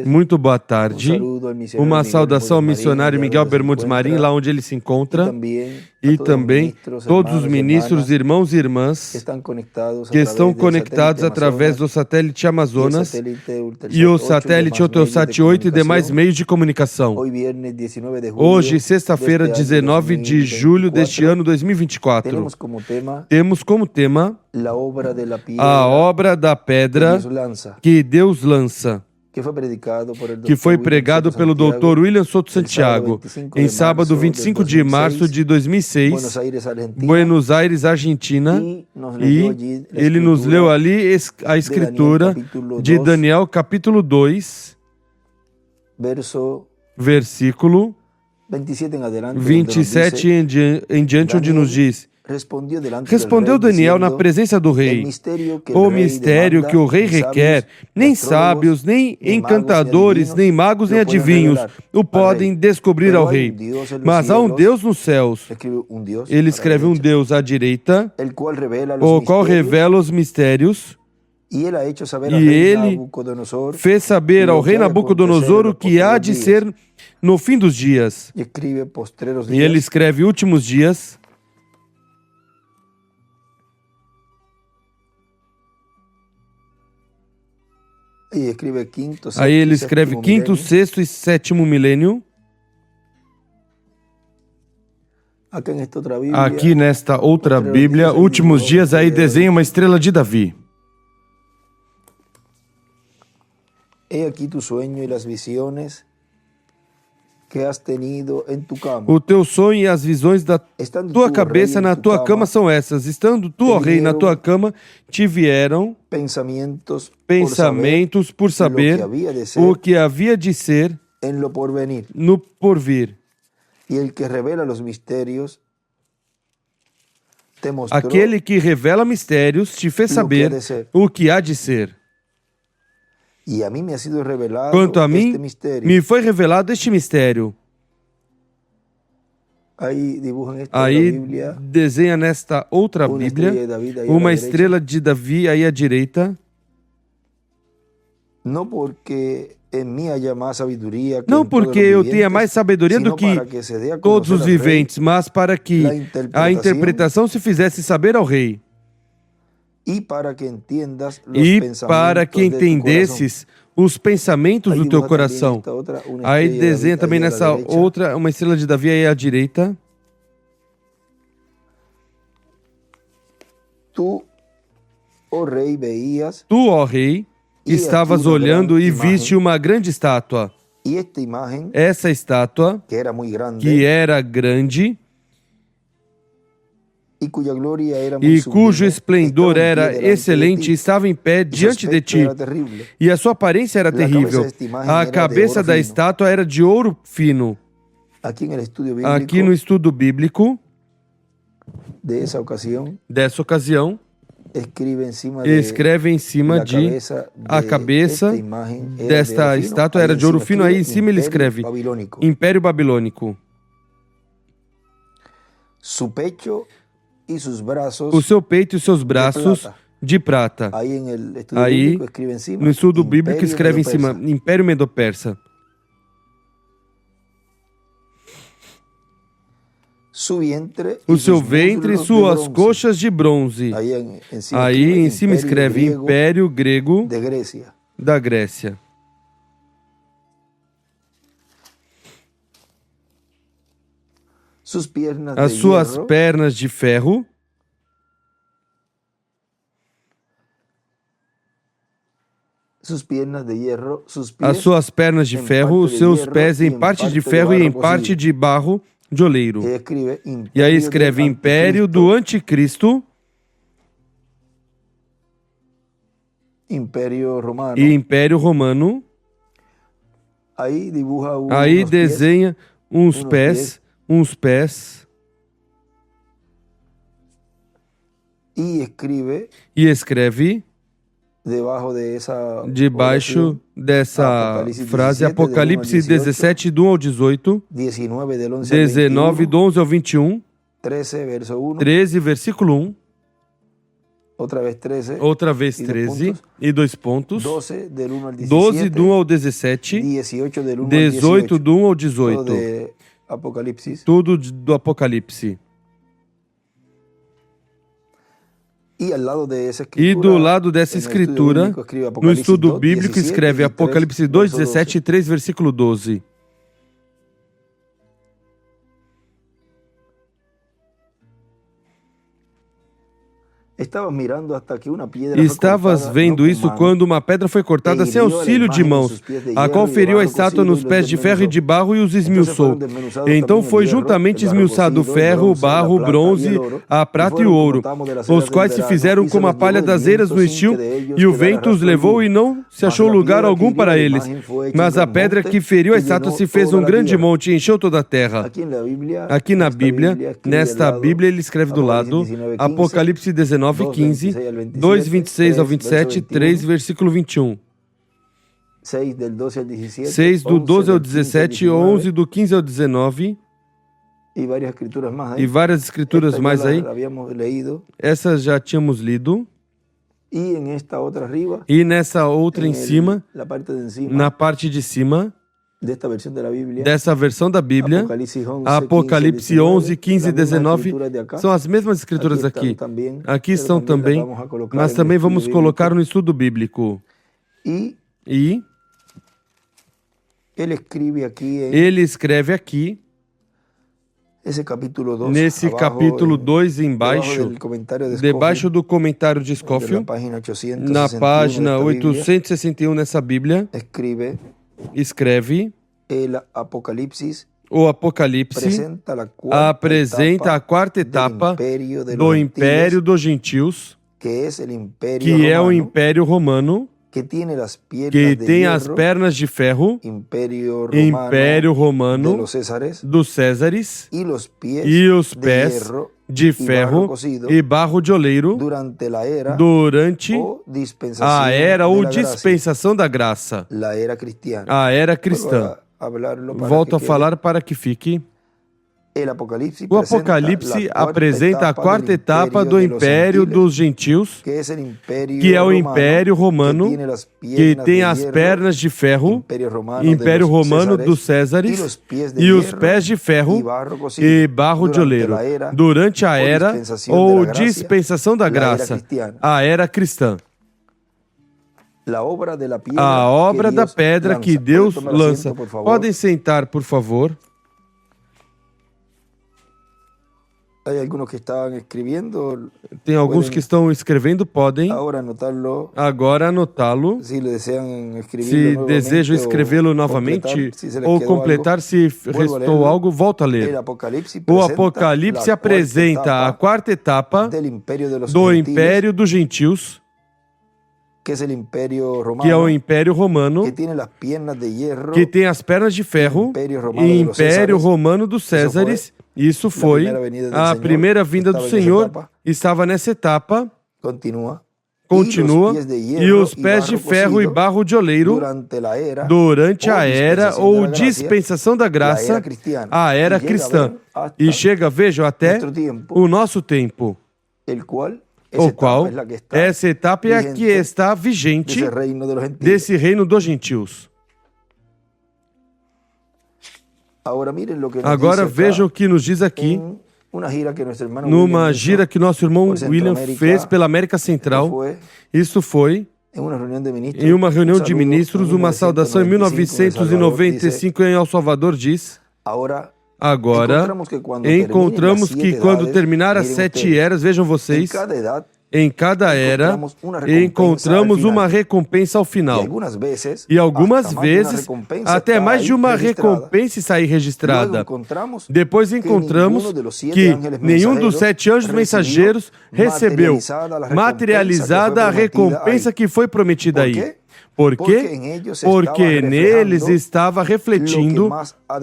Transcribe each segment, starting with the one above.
Muito boa tarde. Uma saudação ao missionário Miguel Bermudes Marim, lá onde ele se encontra, e também todos os ministros, irmãos e irmãs que estão conectados através do satélite Amazonas e o satélite Eutelsat 8 e demais meios de comunicação. Hoje, sexta-feira, 19 de julho deste ano 2024, temos como tema a obra da pedra que Deus lança, que foi pregado pelo Dr. William Souto Santiago, em sábado 25 de março de 2006, Buenos Aires, Argentina, e ele nos leu ali a escritura de Daniel, capítulo 2, versículo 27 em diante, onde nos diz: Respondeu Daniel na presença do rei: o mistério que o rei requer, nem sábios, nem encantadores, nem magos, nem adivinhos o podem descobrir ao rei. Mas há um Deus nos céus. Ele escreve um Deus à direita, o qual revela os mistérios. E ele fez saber ao rei Nabucodonosor o que há de ser no fim dos dias. E ele escreve últimos dias. Aí ele escreve quinto, sexto e sétimo milênio. Aqui nesta outra Bíblia, últimos dias, aí desenha uma estrela de Davi. O teu sonho e as visões da tua cabeça na tua cama são essas. Estando tu, ó rei, na tua cama, te vieram pensamentos por saber o que havia de ser no porvir. Aquele que revela mistérios te fez saber o que há de ser. Quanto a mim, me foi revelado este mistério. Aí desenha nesta outra Bíblia uma estrela de Davi aí à direita. Não porque eu tenha mais sabedoria do que todos os viventes, mas para que a interpretação se fizesse saber ao rei. E para que entendesses os pensamentos do teu coração. Aí desenha também nessa outra uma estrela de Davi aí à direita. Tu, ó rei, estavas olhando e viste uma grande estátua. Essa estátua, que era grande, e cujo esplendor era excelente, estava em pé diante de ti, e a sua aparência era terrível. A cabeça da estátua era de ouro fino. Aqui no estudo bíblico dessa ocasião, escreve em cima de a cabeça desta estátua era de ouro fino. Aí em cima ele escreve Império Babilônico. O seu peito e os seus braços de prata. Aí, no estudo bíblico, escreve em cima, Império Medo-Persa. O seu ventre e suas coxas de bronze. Aí, em cima, escreve Império Grego da Grécia. As suas pernas de ferro, as suas pernas de ferro, os seus pés em parte de ferro e em parte de barro de oleiro. E aí escreve Império do Anticristo e Império Romano. Aí desenha uns pés e escreve debaixo dessa frase Apocalipse 17, do 1 ao 18, 19, do 11 ao 21, 13, versículo 1, outra vez 13 e 2 pontos, 12 do 1 ao 17, 18 do 1 ao 18, tudo do Apocalipse. E do lado dessa escritura, no estudo bíblico, escreve Apocalipse 2, 17 e 3, versículo 12. Estavas vendo isso quando uma pedra foi cortada sem auxílio de mãos, a qual feriu a estátua nos pés de ferro e de barro e os esmiuçou. Então foi juntamente esmiuçado o ferro, o barro, o bronze, a prata e o ouro, os quais se fizeram como a palha das eiras no estio, e o vento os levou e não se achou lugar algum para eles. Mas a pedra que feriu a estátua se fez um grande monte e encheu toda a terra. Aqui na Bíblia, nesta Bíblia, ele escreve do lado, Apocalipse 19, 15, 2, 26 ao 27, 3, versículo 21. 6 do 12 ao 17, 11 do 15 ao 19. E várias escrituras mais aí. Essas já tínhamos lido. E nessa outra em cima, na parte de cima, dessa versão da Bíblia, Apocalipse 11, 15 e 19, são as mesmas escrituras aqui. Aqui estão também, mas também vamos colocar no estudo bíblico. E ele escreve aqui, nesse capítulo 2 embaixo, debaixo do comentário de Scofield, na página 861 nessa Bíblia, escreve: o Apocalipse apresenta a quarta etapa do Império dos Gentios, que é o Império Romano, que tem as pernas de ferro, Império Romano dos Césares, e os pés de ferro e barro de oleiro durante a era ou dispensação da graça, a era cristã. Volto a falar para que fique. O Apocalipse apresenta a quarta etapa do Império dos Gentios, que é o Império Romano, que tem as pernas de ferro, Império Romano dos Césares, e os pés de ferro e barro de oleiro, durante a era ou dispensação da graça, a era cristã. A obra da pedra que Deus lança. Podem sentar, por favor. Tem alguns que estão escrevendo, podem agora anotá-lo. Se desejam escrevê-lo novamente ou completar, se restou algo, volta a ler. O Apocalipse apresenta a quarta etapa do Império dos Gentios, que é o Império Romano, que tem as pernas de ferro, e Império Romano dos Césares. Isso foi a primeira vinda do Senhor, estava nessa etapa, continua, e os pés de ferro e barro de oleiro durante a era ou dispensação da graça, a era cristã. E chega, vejam, até o nosso tempo, o qual essa etapa é a que está vigente desse reino dos gentios. Agora vejam o que nos diz aqui, numa gira que nosso irmão William fez pela América Central. Isso foi em uma reunião de ministros, uma saudação em 1995 em El Salvador, diz: agora encontramos que quando terminar as 7 eras, vejam vocês, em cada era encontramos uma recompensa ao final. E algumas vezes, até mais de uma recompensa está aí registrada. Depois encontramos que nenhum dos 7 anjos mensageiros recebeu materializada a recompensa que foi prometida aí. Por quê? Porque neles estava refletindo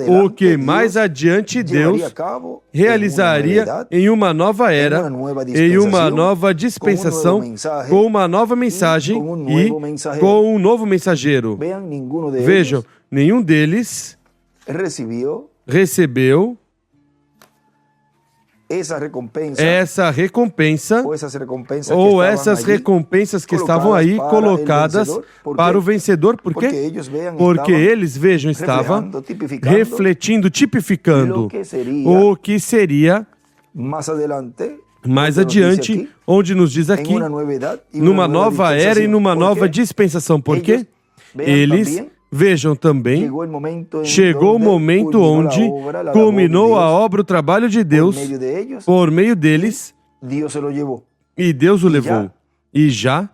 o que mais adiante Deus realizaria em uma nova era, em uma nova dispensação, com uma nova mensagem e com um novo mensageiro. Vejam, nenhum deles recebeu essa recompensa ou essas recompensas que estavam aí colocadas para o vencedor. Por quê? Porque eles, vejam, estavam refletindo, tipificando o que seria mais adiante, onde nos diz aqui, numa nova era e numa nova dispensação. Por quê? Eles, vejam também, chegou o momento onde culminou a obra, o trabalho de Deus, por meio deles, e Deus o levou. E já,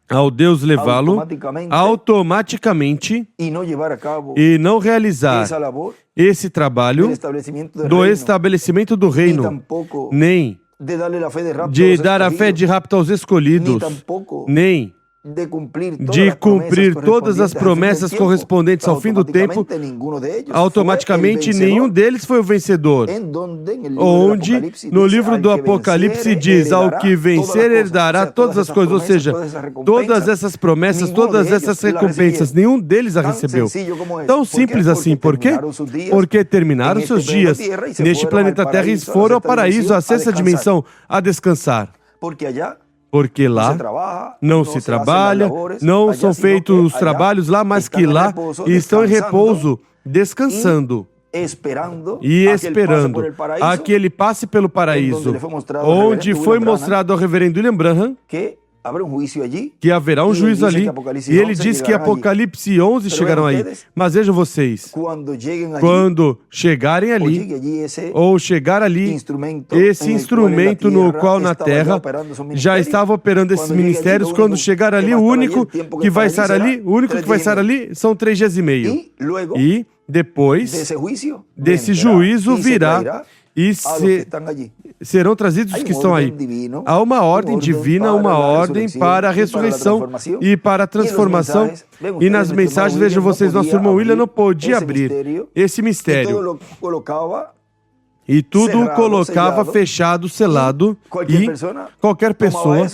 ao Deus levá-lo, automaticamente, e não realizar esse trabalho do estabelecimento do reino, nem de dar a fé de rapto aos escolhidos, nem de cumprir todas as promessas correspondentes ao fim do tempo, automaticamente nenhum deles foi o vencedor. Onde no livro do Apocalipse diz, ao que vencer herdará todas as coisas, ou seja, todas essas promessas, todas essas recompensas, nenhum deles a recebeu. Tão simples assim, por quê? Porque terminaram seus dias neste planeta Terra e foram ao paraíso, à sexta dimensão, a descansar. Porque lá não se trabalha, não são feitos os trabalhos lá, mas que lá estão em repouso, descansando e esperando a que ele passe pelo paraíso, onde foi mostrado ao reverendo William Branham que haverá um juízo ali. E ele diz que Apocalipse 11 chegarão aí. Mas vejam vocês, quando chegarem ali, ou chegar ali, esse instrumento no qual na Terra já estava operando esses ministérios, quando chegar ali, o único que vai estar ali são 3 dias e meio. E depois desse juízo virá e serão trazidos os que estão aí. Há uma ordem divina, uma ordem para a ressurreição e para a transformação. E nas mensagens, vejam vocês, nosso irmão William não podia abrir esse mistério. E tudo o colocava fechado, selado, e qualquer pessoa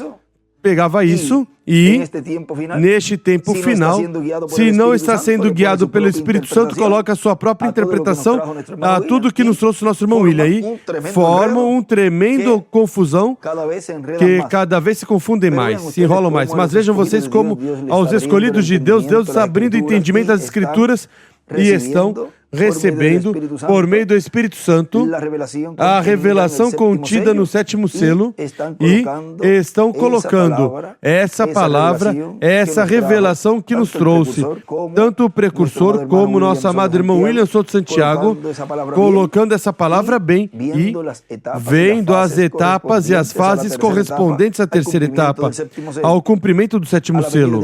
pegava isso e, neste tempo final, se não está sendo guiado pelo Espírito Santo, coloca a sua própria interpretação a tudo que nos trouxe o nosso irmão William. E formam um tremendo confusão que cada vez se confundem mais, se enrolam mais. Mas vejam vocês como aos escolhidos de Deus, Deus está abrindo o entendimento das Escrituras e estão recebendo, por meio do Espírito Santo, a revelação contida no 7º selo e estão colocando essa palavra, essa revelação que nos trouxe, tanto o precursor como o nosso amado irmão William Souto Santiago, colocando essa palavra bem e vendo as etapas e as fases correspondentes à terceira etapa, ao cumprimento do 7º selo,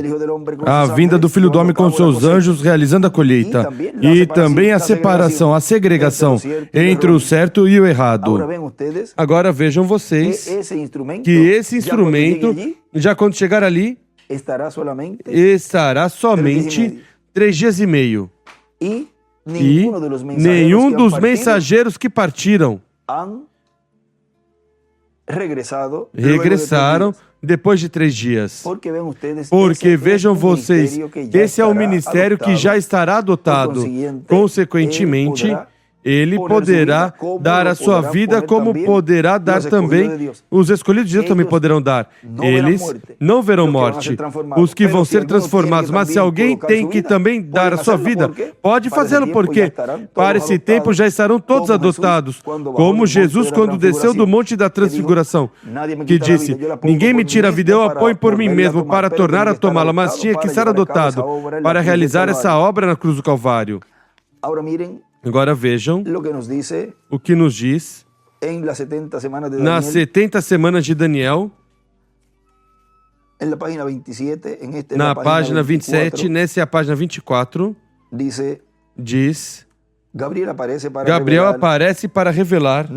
a vinda do Filho do Homem com seus anjos realizando a colheita, e também a separação, a segregação entre o certo e o errado. Agora vejam vocês que esse instrumento, já quando chegar ali, estará somente 3 dias e meio. E nenhum dos mensageiros que partiram regressaram depois de 3 dias. Porque vejam vocês, esse é o ministério que já estará adotado. Consequentemente, ele poderá dar a sua vida, como poderá dar também, os escolhidos de Deus também poderão dar. Eles não verão morte, os que vão ser transformados. Mas se alguém tem que também dar a sua vida, pode fazê-lo, porque para esse tempo já estarão todos adotados, como Jesus quando desceu do Monte da Transfiguração, que disse, ninguém me tira a vida, eu a ponho por mim mesmo, para tornar a tomá-la, mas tinha que estar adotado, para realizar essa obra na cruz do Calvário. Agora vejam o que nos diz nas 70 semanas de Daniel, na página 27, nessa é a página 24, diz, Gabriel aparece para revelar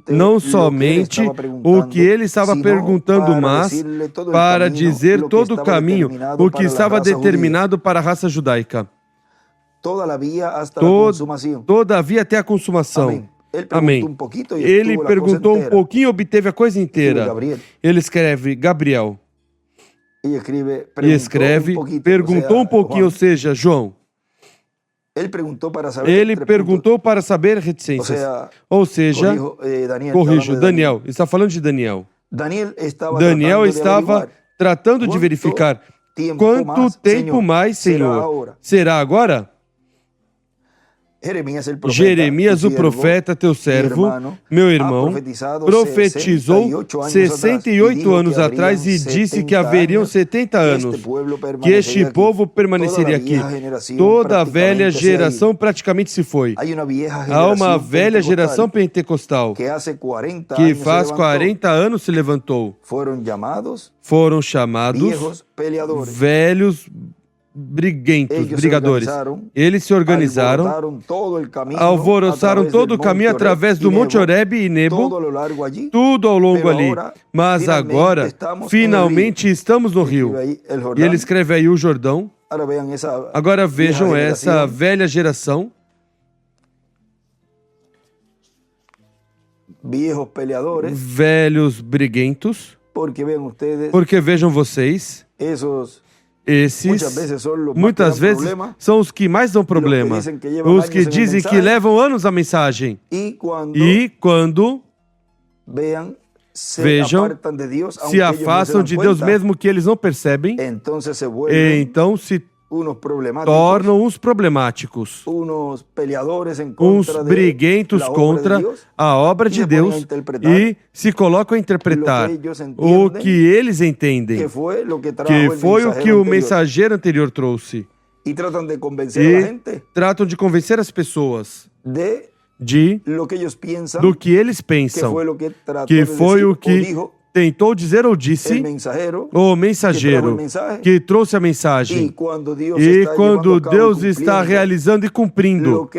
não somente o que ele estava perguntando, mas para dizer todo o caminho, o que estava determinado para a raça judaica. Todavia até a consumação. Amém. Ele perguntou um pouquinho e obteve a coisa inteira. Ele escreve Gabriel. E escreve, perguntou um pouquinho, ou seja, João. Ele perguntou para saber reticências. Ou seja, corrijo, Daniel. Está falando de Daniel. Daniel estava tratando de verificar quanto tempo mais, Senhor. Será agora? Jeremias, o profeta, teu servo, meu irmão, profetizou 68 anos atrás e disse que haveriam 70 anos, que este povo permaneceria aqui. Toda a velha geração praticamente se foi. Há uma velha geração pentecostal que faz 40 anos se levantou. Foram chamados velhos brigadores. Eles se organizaram, alvoroçaram todo o caminho através do Monte Horebe e Nebo, tudo ao longo ali. Mas agora, finalmente, estamos no rio. E ele escreve aí o Jordão. Agora vejam essa velha geração. Velhos briguentos. Porque vejam vocês, esses, muitas vezes, são os que mais dão problema. Os que dizem que levam anos a mensagem. E quando vejam, se afastam de Deus mesmo que eles não percebem, então se tornam uns problemáticos, uns briguentos contra a obra de Deus e se colocam a interpretar o que eles entendem, que foi o que o mensageiro anterior trouxe. E tratam de convencer as pessoas do que eles pensam, que foi o que tentou dizer ou disse o mensageiro que trouxe a mensagem. E quando Deus está realizando e cumprindo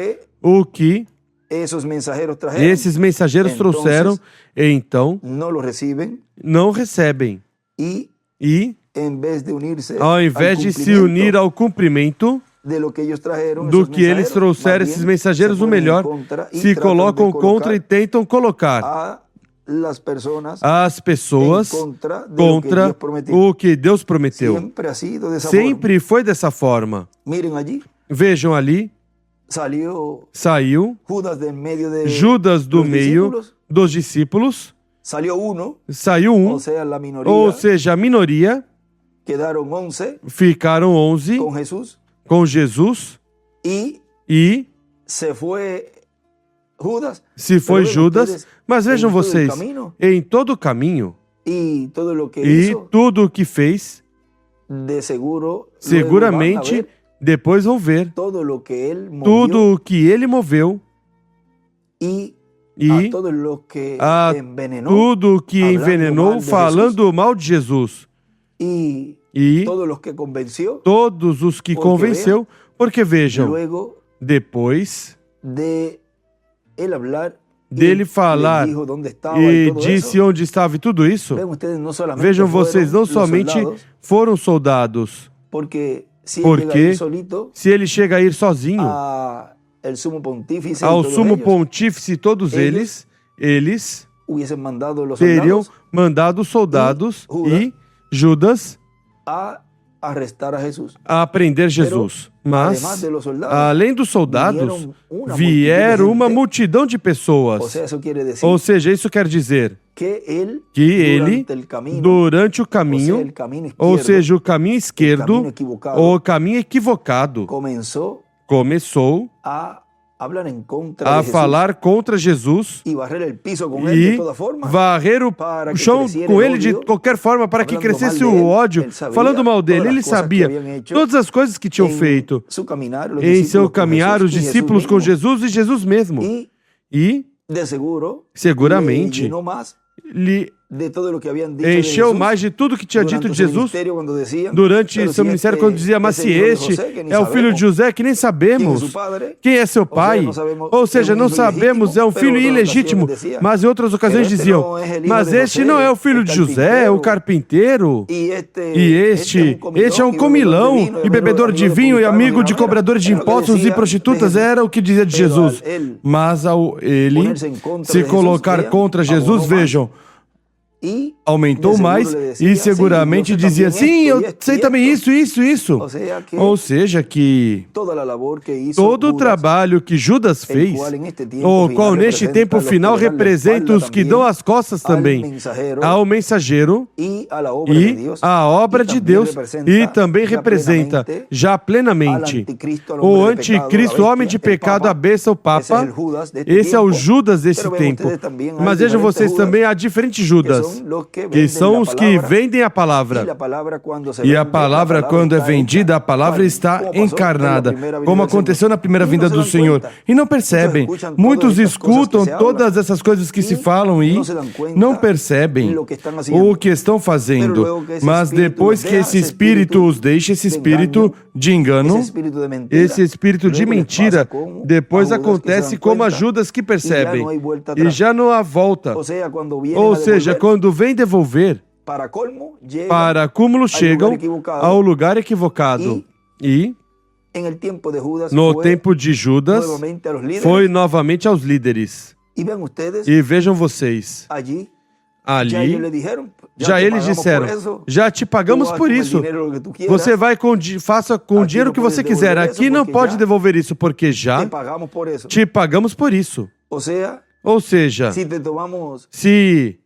o que esses mensageiros trouxeram, então não recebem. E, ao invés de se unir ao cumprimento do que eles trouxeram, esses mensageiros, o melhor, se colocam contra e tentam colocar as pessoas contra o que Deus prometeu. Sempre foi dessa forma. Vejam ali, saiu Judas do meio dos discípulos, saiu um, ou seja, a minoria, ficaram 11 com Jesus e se foi Judas, mas vejam vocês, em todo o caminho e tudo o que fez, seguramente depois vão ver tudo o que ele moveu e a tudo o que envenenou falando mal de Jesus e todos os que convenceu, porque vejam, depois dele falar e disse onde estava e tudo isso, vejam vocês, não somente foram soldados, porque se ele chega a ir sozinho ao sumo pontífice, todos eles teriam mandado soldados e Judas a prender Jesus. Mas, além dos soldados, vieram uma multidão de pessoas. Ou seja, isso quer dizer que ele, durante o caminho, ou seja, o caminho esquerdo, ou o caminho equivocado, começou a falar contra Jesus e varrer o chão com ele de qualquer forma para que crescesse o ódio, falando mal dele. Ele sabia todas as coisas que tinham feito em seu caminhar os discípulos com Jesus e Jesus mesmo. E seguramente lhe encheu mais de tudo que tinha dito de Jesus durante seu ministério, quando dizia, mas se este é o filho de José, que nem sabemos quem é seu pai, ou seja, não sabemos, é um filho ilegítimo, mas em outras ocasiões diziam, mas este não é o filho de José, é o carpinteiro, e este é um comilão e bebedor de vinho e amigo de cobradores de impostos e prostitutas, era o que dizia de Jesus. Mas ao ele se colocar contra Jesus, vejam, aumentou mais e seguramente dizia, sim, eu sei também isso. Ou seja, que todo o trabalho que Judas fez, o qual neste tempo final representa os que dão as costas também ao mensageiro e à obra de Deus, e também representa já plenamente o anticristo, o homem de pecado, a besta, o Papa. Esse é o Judas desse tempo. Mas vejam vocês também, há diferentes Judas, que são os que vendem a palavra. E a palavra, quando é vendida, a palavra está encarnada, como aconteceu na primeira vinda do Senhor. E não percebem. Muitos escutam todas essas coisas que se falam e não percebem o que estão fazendo. Mas depois que esse espírito os deixa, esse espírito de engano, esse espírito de mentira, depois acontece como a Judas que percebem. E já não há volta. Ou seja, quando vem devolver, para acúmulo chegam ao lugar equivocado. E no tempo de Judas, foi novamente aos líderes. E vejam vocês, ali, já eles disseram, já te pagamos por isso. Você vai faça com o dinheiro que você quiser. Aqui não pode devolver isso, porque já te pagamos por isso. Ou seja, se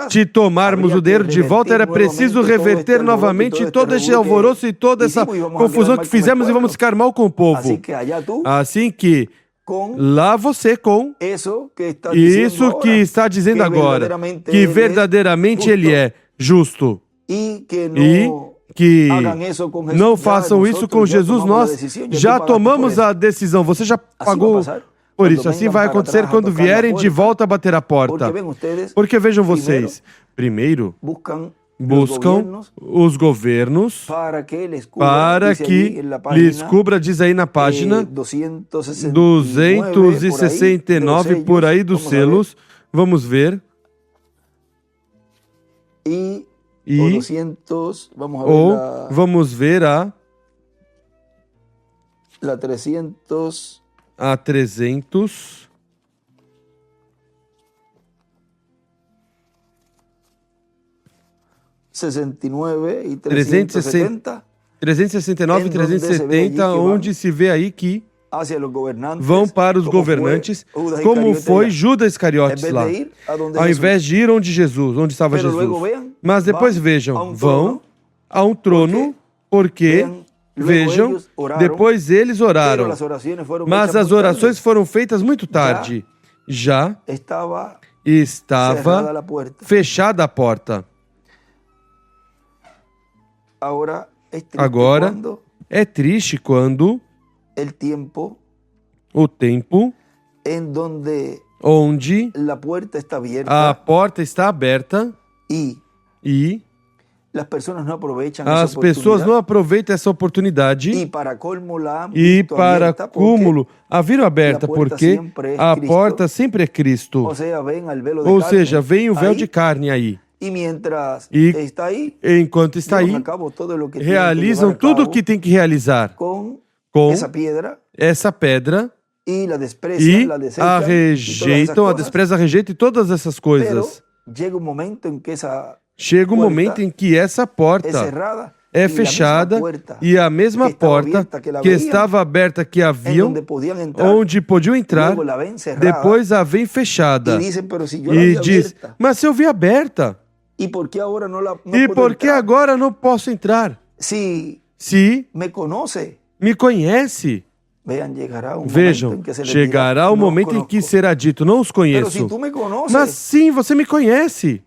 te tomarmos o dinheiro de volta, era preciso reverter novamente todo esse alvoroço e toda essa confusão que fizemos e vamos ficar mal com o povo. Assim que lá você com isso que está dizendo agora, que verdadeiramente ele é justo e que não façam isso com Jesus. Nós já tomamos a decisão, você já pagou por isso. Assim vai acontecer quando vierem de volta a bater a porta. Porque vejam vocês, primeiro buscam os governos para que lhes cubra, diz aí na página 269 por aí dos selos. Vamos ver. Vamos ver a 300. e 370. 369 e 370, onde se vê aí que vão para os governantes, como foi Judas Iscariotes lá, ao invés de ir onde estava Jesus. Mas depois vejam, vão a um trono, porque, vejam, depois eles oraram, mas as orações foram feitas muito tarde, já estava fechada a porta. Agora, é triste quando o tempo onde a porta está aberta e as pessoas não aproveitam essa oportunidade e, para cúmulo, a viram aberta, porque a porta sempre é Cristo. Ou seja, vem o véu de carne aí. E enquanto está aí, realizam tudo o que tem que realizar com essa pedra e a rejeitam, a desprezam, a rejeitam e todas essas coisas. Chega um momento em que essa porta é fechada e a mesma porta que estava aberta, que haviam, onde podiam entrar, depois a vem fechada. E diz, mas se eu vi aberta, e por que agora não posso entrar? Se me conhece. Vejam, chegará o momento em que será dito, não os conheço. Mas sim, você me conhece.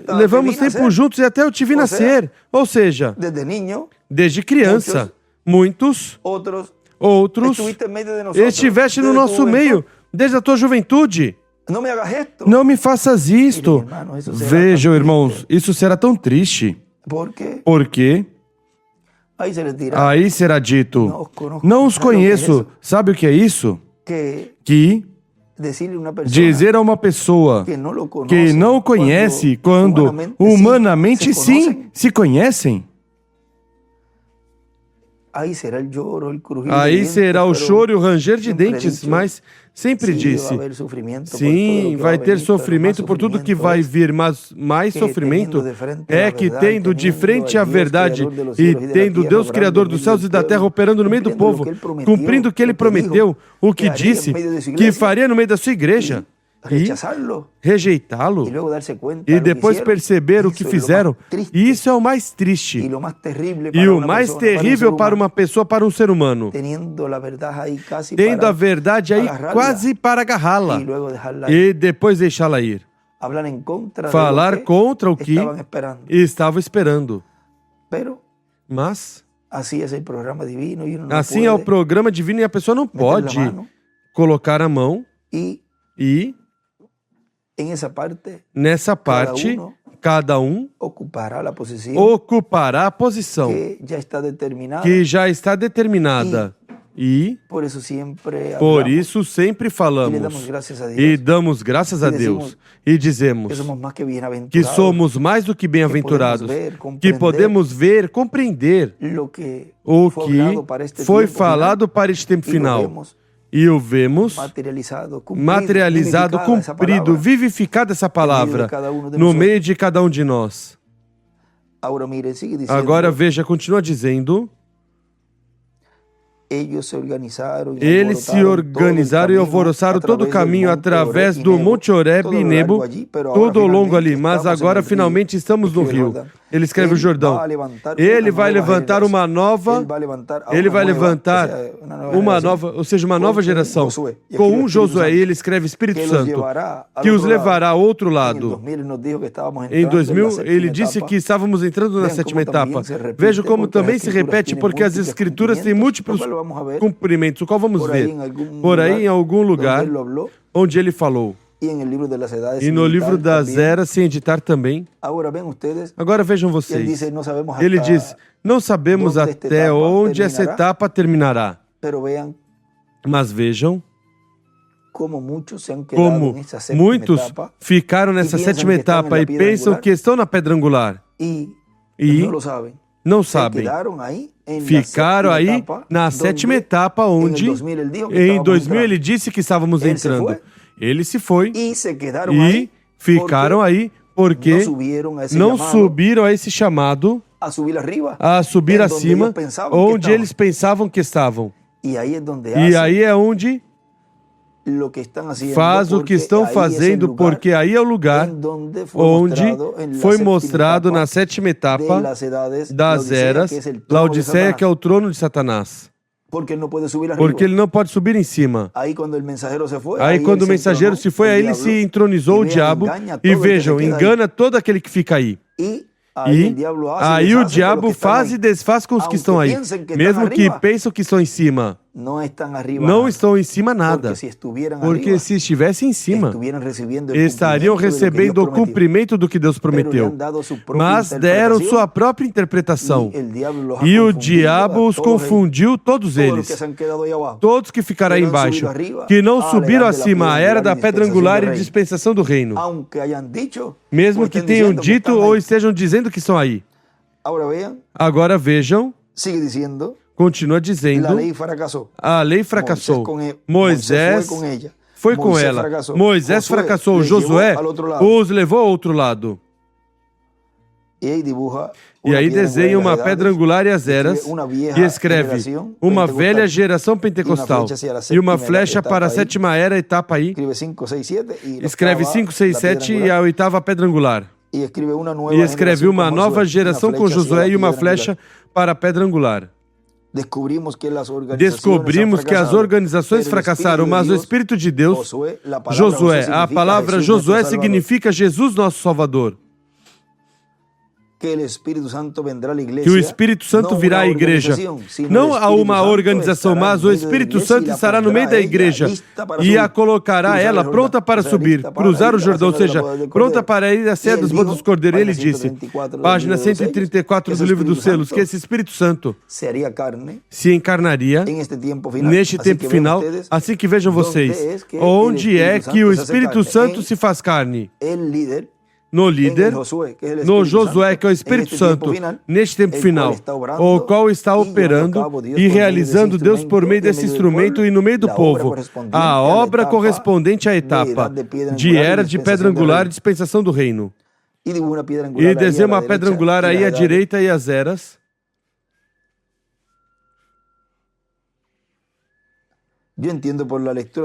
Levamos tempo juntos e até eu te vi nascer. Ou seja, desde criança, muitos outros estiveste no nosso meio, desde a tua juventude. Não me faças isto. Vejam, irmãos, isso será tão triste. Porque aí será dito, não os conheço. Sabe o que é isso? Que dizer a uma pessoa que não o conhece, quando humanamente sim se conhecem. Aí será o choro e o ranger de dentes, mas sempre disse, sim, vai ter sofrimento por tudo que vai vir, mas mais sofrimento é que tendo de frente a verdade e tendo Deus Criador dos céus e da terra operando no meio do povo, cumprindo o que ele prometeu, o que disse que faria no meio da sua igreja, e rejeitá-lo e depois perceber o que fizeram. E isso é o mais triste e o mais terrível para uma pessoa, para um ser humano, tendo a verdade aí quase para agarrá-la e depois deixá-la ir, falar contra o que estava esperando. Mas assim é o programa divino e a pessoa não pode colocar a mão e nessa parte, cada um ocupará a posição que já está determinada. E por isso sempre falamos e damos graças a Deus e dizemos que somos mais do que bem-aventurados, que podemos ver, compreender o que foi falado para este tempo final. E o vemos materializado, cumprido, vivificado essa palavra no meio de cada um de nós. Agora veja, continua dizendo, eles se organizaram e alvoroçaram todo o caminho através do Monte Horebe e Nebo, todo ao longo ali, mas agora finalmente estamos no rio. Ele escreve o Jordão. Ele vai levantar uma nova, ou seja, uma nova geração. Com um Josué, ele escreve Espírito Santo, que os levará a outro lado. Em 2000, ele disse que estávamos entrando na sétima etapa. Veja como também se repete, porque as Escrituras têm múltiplos cumprimentos, o qual vamos ver. Por aí, em algum lugar, onde ele falou. E no livro das eras, sem editar também. Agora vejam vocês. Ele diz, não sabemos até onde essa etapa terminará. Mas vejam como muitos ficaram nessa sétima etapa e pensam que estão na pedra angular. E não sabem. Ficaram aí na sétima etapa, onde em 2000 ele disse que estávamos entrando. Ele se foi e ficaram aí porque não subiram a esse chamado a subir acima, onde eles pensavam que estavam. E aí é onde faz o que estão fazendo, porque aí é o lugar onde foi mostrado na sétima etapa das eras, Laodiceia, que é o trono de Satanás. Porque ele não pode subir em cima. Aí quando o mensageiro se foi, aí ele se entronizou o diabo. E vejam, engana todo aquele que fica aí. E aí o diabo faz e desfaz com os que estão aí. Mesmo que pensam que estão em cima. Não estão em cima nada. Porque se estivessem em cima, estariam recebendo o cumprimento do que Deus prometeu. Mas deram sua própria interpretação. E o diabo os confundiu, todos eles. Todos que ficaram aí embaixo, que não subiram acima, a era da pedra angular e dispensação do reino. Mesmo que tenham dito ou estejam dizendo que estão aí. Agora vejam. Continua dizendo, a lei fracassou. Moisés foi com ela. Moisés fracassou. Josué os levou ao outro lado. E aí desenha uma pedra angular e as eras e escreve uma velha geração pentecostal e uma flecha para a sétima era, etapa aí. Escreve 5, 6, 7 e a oitava pedra angular. E escreve uma nova geração com Josué e uma flecha para a pedra angular. Descobrimos que as organizações fracassaram, mas o Espírito de Deus, Josué, a palavra Josué significa Jesus nosso Salvador. Que o Espírito Santo virá à igreja, não a uma organização, mas o Espírito Santo estará no meio da igreja e a colocará ela pronta para subir, cruzar o Jordão, ou seja, pronta para ir à Serra dos Bodas do Cordeiro. Ele disse, página 134 do livro dos selos, que esse Espírito Santo se encarnaria neste tempo final, assim que vejam vocês, onde é que o Espírito Santo se faz carne. no líder, no Josué, que é o Espírito Santo, neste tempo final, o qual está operando e realizando Deus por meio desse instrumento e no meio do povo, a obra correspondente à etapa de era de pedra angular e dispensação do reino. E desenha uma pedra angular aí à direita e as eras.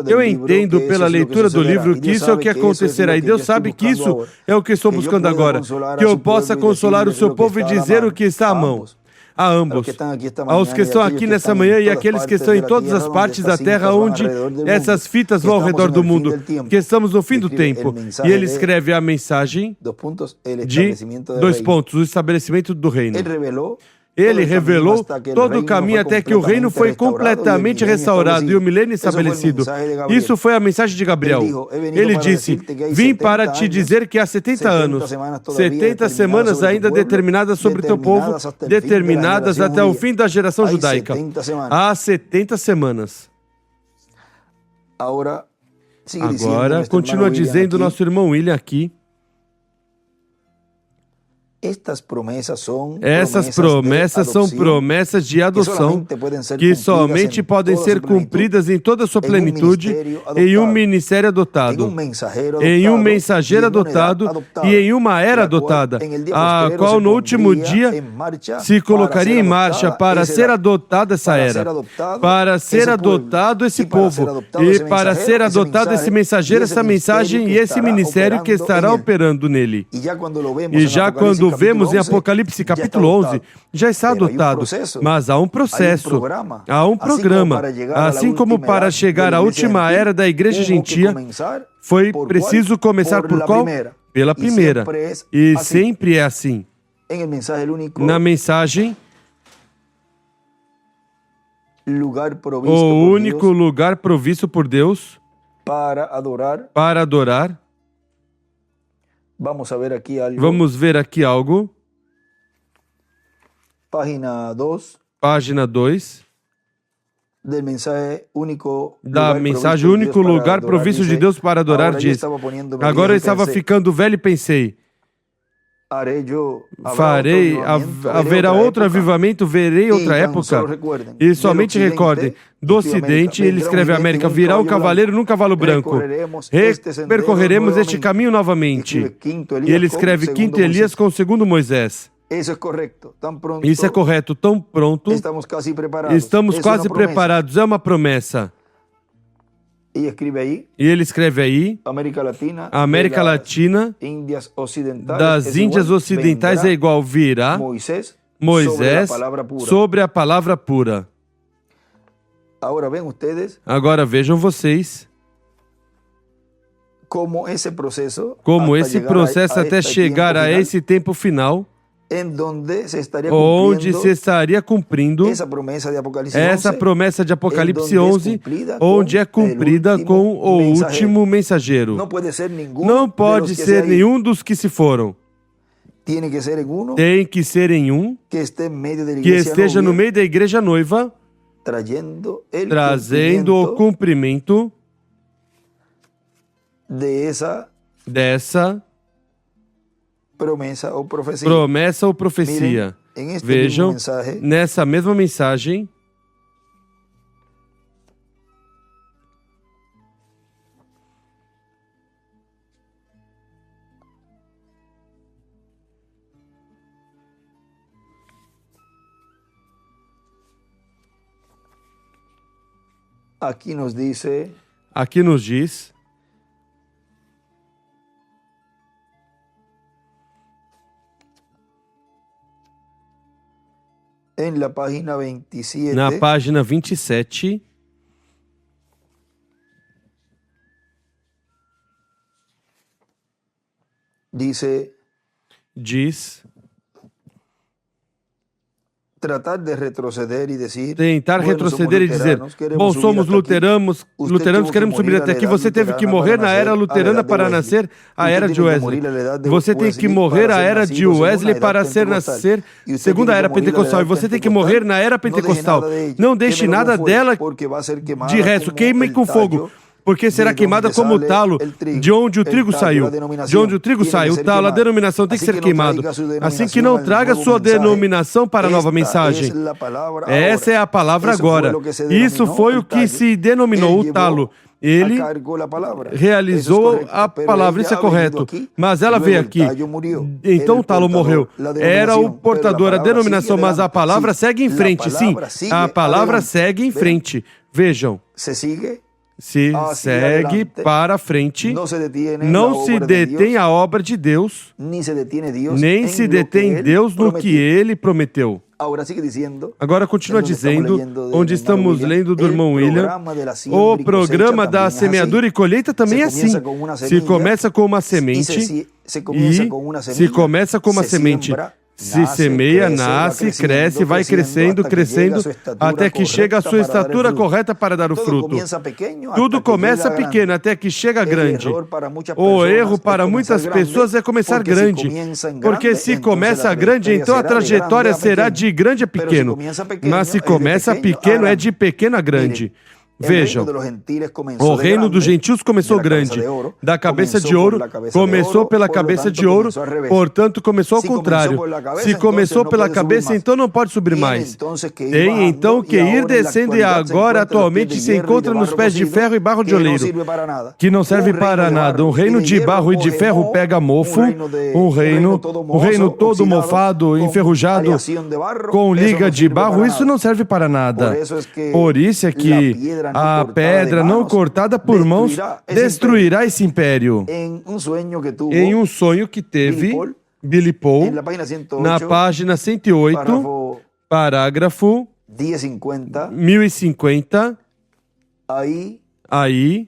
Eu entendo pela leitura do livro que isso é o que acontecerá, e Deus sabe que isso é o que estou buscando agora, que eu possa consolar o seu povo e dizer o que está à mão, a ambos, aos que estão aqui nessa manhã e aqueles que estão em todas as partes da terra onde essas fitas vão ao redor do mundo, que estamos no fim do tempo. E ele escreve a mensagem de 2 pontos, o estabelecimento do reino. Ele revelou todo o caminho até que o reino foi completamente restaurado e o milênio estabelecido. Isso foi a mensagem de Gabriel. Ele disse, vim para te dizer que há 70 anos, 70 semanas ainda determinadas sobre teu povo, determinadas até o fim da geração judaica. Há 70 semanas. Agora, continua dizendo nosso irmão William aqui, essas promessas são promessas de adoção que somente podem ser cumpridas em toda a sua plenitude em um ministério adotado, em um mensageiro adotado e em uma era adotada, a qual no último dia se colocaria em marcha para ser adotada essa era, para ser adotado esse povo e para ser adotado esse mensageiro, essa mensagem e esse ministério que estará operando nele. E já quando vemos em Apocalipse capítulo 11, já está adotado, mas há um processo, há um programa, assim como para chegar à última era da igreja gentia, foi preciso começar por qual? Pela primeira, e sempre é assim. Na mensagem, o único lugar provisto por Deus para adorar. Vamos ver aqui algo. Página 2. Da mensagem único lugar provisto de Deus para adorar, diz. Agora eu estava ficando velho e pensei, haverá outro avivamento, verei outra época. E somente recordem, do Ocidente, ele escreve América, virá um cavaleiro num cavalo branco. Percorreremos este caminho novamente. E ele escreve quinto Elias com o segundo Moisés. Isso é correto, tão pronto. Estamos quase preparados, é uma promessa. E ele escreve aí, América Latina, das Índias Ocidentais é igual, virá Moisés sobre a palavra pura. Agora vejam vocês como esse processo até chegar a esse tempo final, onde se estaria cumprindo essa promessa de Apocalipse 11, onde é cumprida com o último mensageiro. Não pode ser nenhum dos que se foram. Tem que ser em um que esteja no meio da igreja noiva, trazendo o cumprimento dessa promessa ou profecia. Vejam, nessa mesma mensagem, aqui nos diz na página 27, diz tentar retroceder e dizer, bom, somos luteranos, queremos subir até aqui. Você teve que morrer na era luterana para nascer a era de Wesley. Você tem que morrer a era de Wesley para nascer segunda era pentecostal. E você tem que morrer na era pentecostal. Não deixe nada dela de resto, queime com fogo, porque será queimada como o talo, de onde o trigo saiu. De onde o trigo sai, o talo, a denominação tem que ser queimado. Assim que não traga sua denominação para a nova mensagem. Essa é a palavra agora. Isso foi o que se denominou o talo. Ele realizou a palavra, isso é correto. Mas ela veio aqui. Então o talo morreu. Era o portador, a denominação, mas a palavra segue em frente. Sim, a palavra segue em frente. Vejam. Se segue para frente, não se detém a obra de Deus, nem se detém Deus no que Ele prometeu. Agora continua dizendo, onde estamos lendo do irmão William, o programa da semeadura e colheita também é assim. Se começa com uma semente, se semeia, nasce, cresce, vai crescendo, até que chega a sua estatura correta para dar o fruto. Tudo começa pequeno, até que chega grande. O erro para muitas pessoas é começar grande, porque se começa grande, então a trajetória será de grande a pequeno. Mas se começa pequeno, é de pequeno a grande. Vejam, o reino dos gentios começou grande, da cabeça de ouro, começou pela cabeça de ouro, portanto começou ao contrário. Se começou pela cabeça, então não pode subir mais. Tem então que ir descendo e agora atualmente se encontra nos pés de ferro e barro de oleiro, que não serve para nada. Um reino de barro e de ferro pega mofo, um reino todo mofado, enferrujado, com liga de barro, isso não serve para nada. Por isso é que a pedra não cortada por mãos destruirá esse império. Em um sonho que teve Billy Paul, na página 108, parágrafo 1050, aí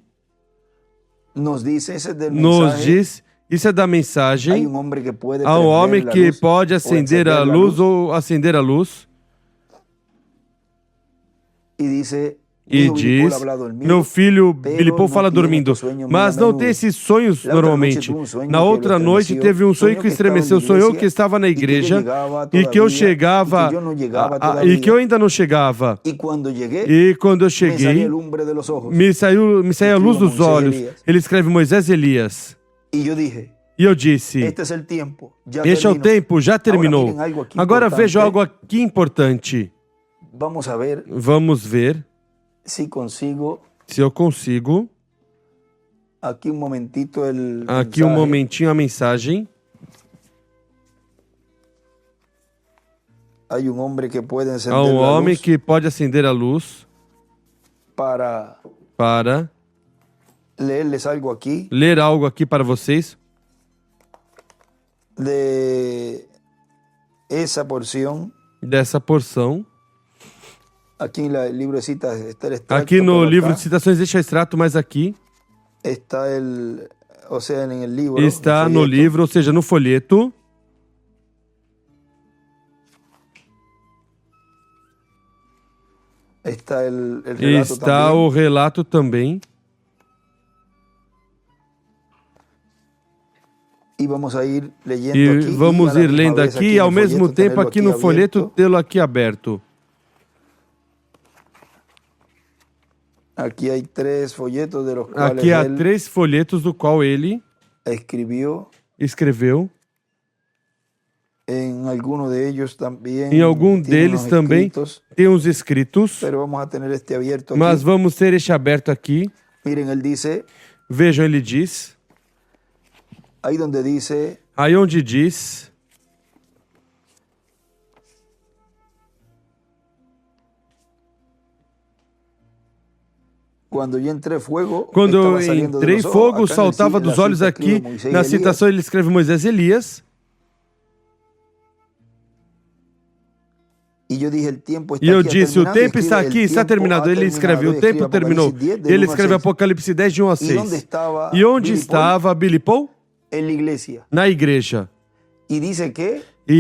nos diz, isso é da mensagem, há um homem que pode acender a luz ou acender a luz, e diz, meu filho Billy Paul fala dormindo, mas não tem esses sonhos normalmente. Na outra noite teve um sonho que estremeceu, sonhou que estava na igreja e que eu chegava, e que eu ainda não chegava. E quando eu cheguei, me saiu a luz dos olhos. Ele escreve Moisés e Elias. E eu disse, este é o tempo, já terminou. Agora vejo algo aqui importante. Vamos ver. Se eu consigo. Aqui um momentinho a mensagem. Há um homem que pode acender a luz para ler algo aqui para vocês. Dessa porção. Aqui no livro de citações deixa extrato, mas aqui está no livro, ou seja, no folheto. Está o relato também. E vamos ir lendo aqui e ao mesmo tempo aqui no folheto tê-lo aqui aberto. Aqui há três folhetos do qual ele escreveu. Em algum deles também tem os escritos, mas vamos ter este aberto aqui. Vejam, ele diz, aí onde diz, quando eu entrei, fogo saltava dos olhos aqui. Na citação ele escreve Moisés e Elias. E eu disse, o tempo está aqui, está terminado. Ele escreve, o tempo terminou. Ele escreve Apocalipse 10, de 1 a 6. E onde estava Billy Paul? Na igreja. E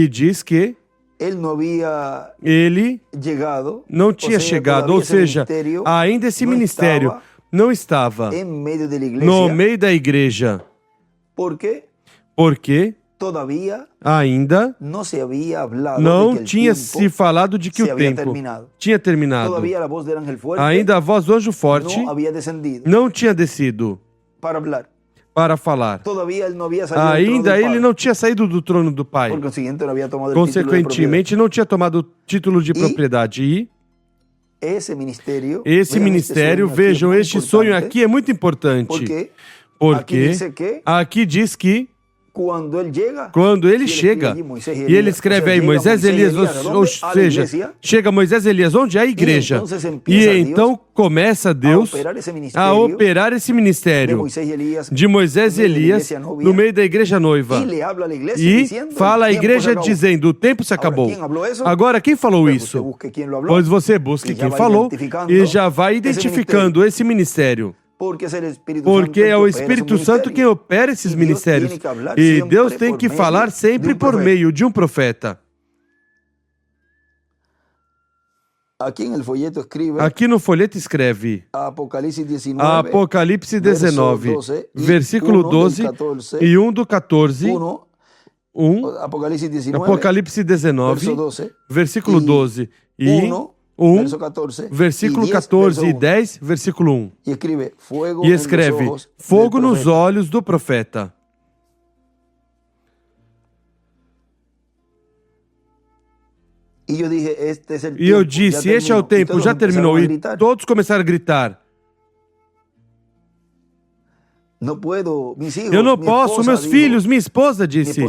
diz que ele não tinha chegado, ou seja, ainda esse ministério não estava no meio da igreja. Por quê? ainda não tinha se falado de que o tempo tinha terminado. Ainda a voz do anjo forte não tinha descido para falar. Ainda ele não tinha saído do trono do Pai. Consequentemente, não tinha tomado o título de propriedade. E esse ministério, vejam, este sonho aqui é muito importante. Porque aqui diz que quando ele chega, e ele escreve aí Moisés, Elias, ou seja, chega Moisés, Elias, onde é a igreja? E então começa Deus a operar esse ministério de Moisés e Elias no meio da igreja noiva. E fala a igreja dizendo, o tempo se acabou. Agora, quem falou isso? Pois você busque quem falou e já vai identificando esse ministério. Porque é o Espírito Santo quem opera esses ministérios. E Deus tem que falar sempre por meio de um profeta. Aqui no folheto escreve Apocalipse 19, versículo 12 e 1 do 14. Apocalipse 19, versículo 12 e 1, versículo 14 e 10, versículo 1. E escreve, fogo nos olhos do profeta. E eu disse, este é o tempo, já terminou. E todos começaram a gritar. Eu não posso, meus filhos, minha esposa disse.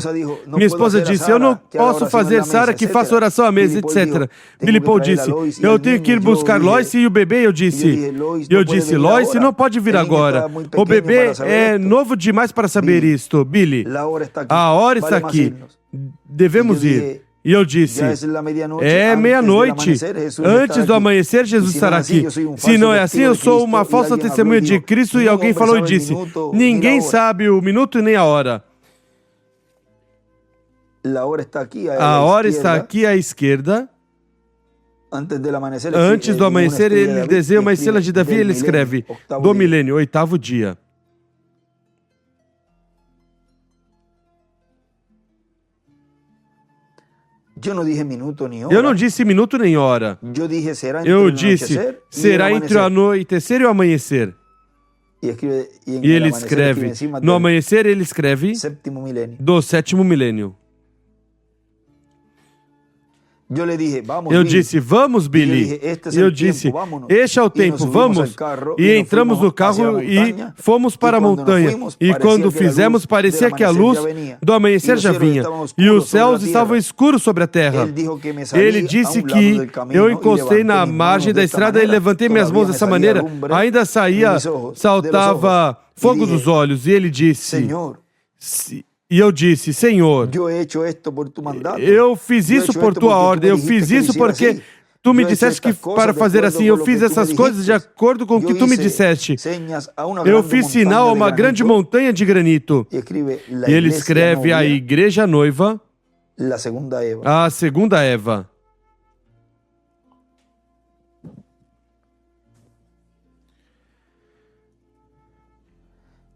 Minha esposa disse, eu não posso fazer Sara que faça oração à mesa, etc. Billy Paul disse, eu tenho que ir buscar Lois e o bebê, eu disse. Lois não pode vir agora. O bebê é novo demais para saber isto. Billy, a hora está aqui. Devemos ir. E eu disse, é meia-noite, antes do amanhecer, Jesus estará aqui. Se não é assim, eu sou uma falsa testemunha de Cristo. E alguém falou e disse, ninguém sabe o minuto nem a hora. A hora está aqui à esquerda. Antes do amanhecer, ele desenha uma estrela de Davi e ele escreve, do milênio, 8º dia. Eu não disse minuto nem hora. Eu disse, será entre o anoitecer e o amanhecer. E ele escreve, no amanhecer ele escreve do 7º milênio. Eu disse, vamos, Billy. Eu disse, este é o tempo, vamos. E entramos no carro e fomos para a montanha. E quando fizemos, parecia que a luz do amanhecer já vinha. E os céus estavam escuros sobre a terra. Ele disse que eu encostei na margem da estrada e levantei minhas mãos dessa maneira. Ainda saltava fogo dos olhos. E ele disse... E eu disse, Senhor, eu fiz isso por tua ordem, eu fiz isso porque tu me disseste que para fazer assim, eu fiz essas coisas de acordo com o que tu me disseste. Eu fiz sinal a uma grande montanha de granito. E ele escreve a igreja noiva, a segunda Eva.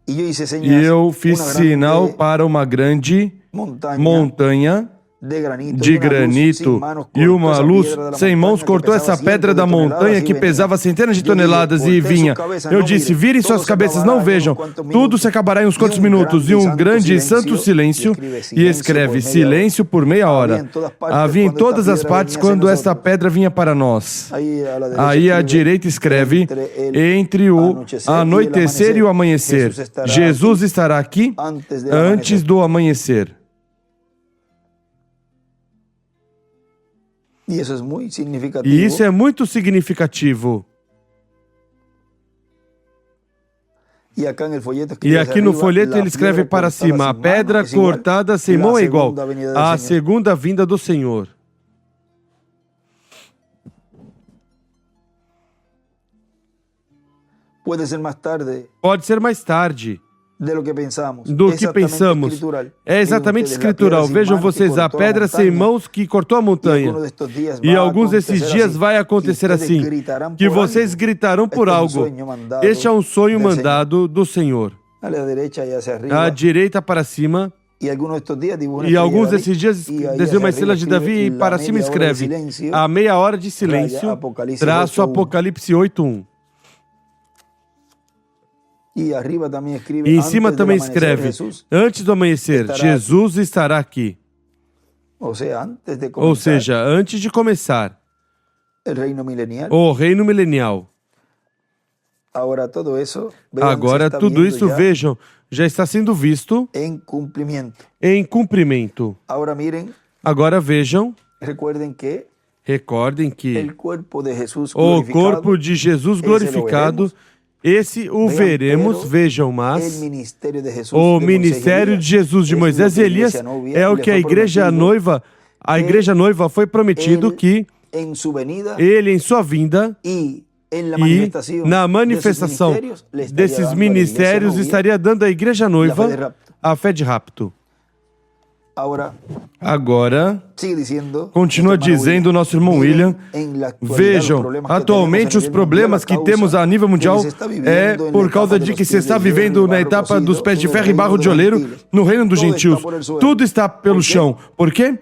E eu fiz sinal para uma grande montanha de granito, e uma luz sem mãos cortou essa pedra da montanha que pesava centenas de toneladas e vinha. Eu disse, virem suas cabeças, não vejam, tudo se acabará em uns quantos minutos. E um grande e santo silêncio, e escreve, silêncio por meia hora. Havia em todas as partes quando esta pedra vinha para nós. Aí à direita escreve, entre o anoitecer e o amanhecer. Jesus estará aqui antes do amanhecer. E isso é muito significativo. E aqui no folheto ele escreve para cima, a pedra cortada sem mão é igual à segunda vinda do Senhor. Pode ser mais tarde. Do que pensamos. É exatamente escritural. Vejam vocês, a pedra sem mãos que cortou a montanha. E alguns desses dias vai acontecer assim, que vocês gritarão por algo. Este é um sonho mandado do Senhor. À direita para cima, E alguns desses dias desenha uma estrela de Davi e para cima escreve a meia hora de silêncio, traço Apocalipse 8:1. E em cima também escreve, antes do amanhecer, Jesus estará aqui. Ou seja, antes de começar o reino milenial. Agora, tudo isso, vejam, já está sendo visto em cumprimento. Agora, vejam, recordem que o corpo de Jesus glorificado, esse o veremos, vejam, mas o ministério de Jesus, de Moisés e Elias, é o que a igreja noiva foi prometido que ele, em sua vinda, e na manifestação desses ministérios, estaria dando à igreja noiva a fé de rapto. Agora, continua dizendo o nosso irmão William, vejam, atualmente os problemas que temos a nível mundial é por causa de que se está vivendo na etapa dos pés de ferro e barro de oleiro no reino dos gentios. Tudo está pelo chão. Por quê?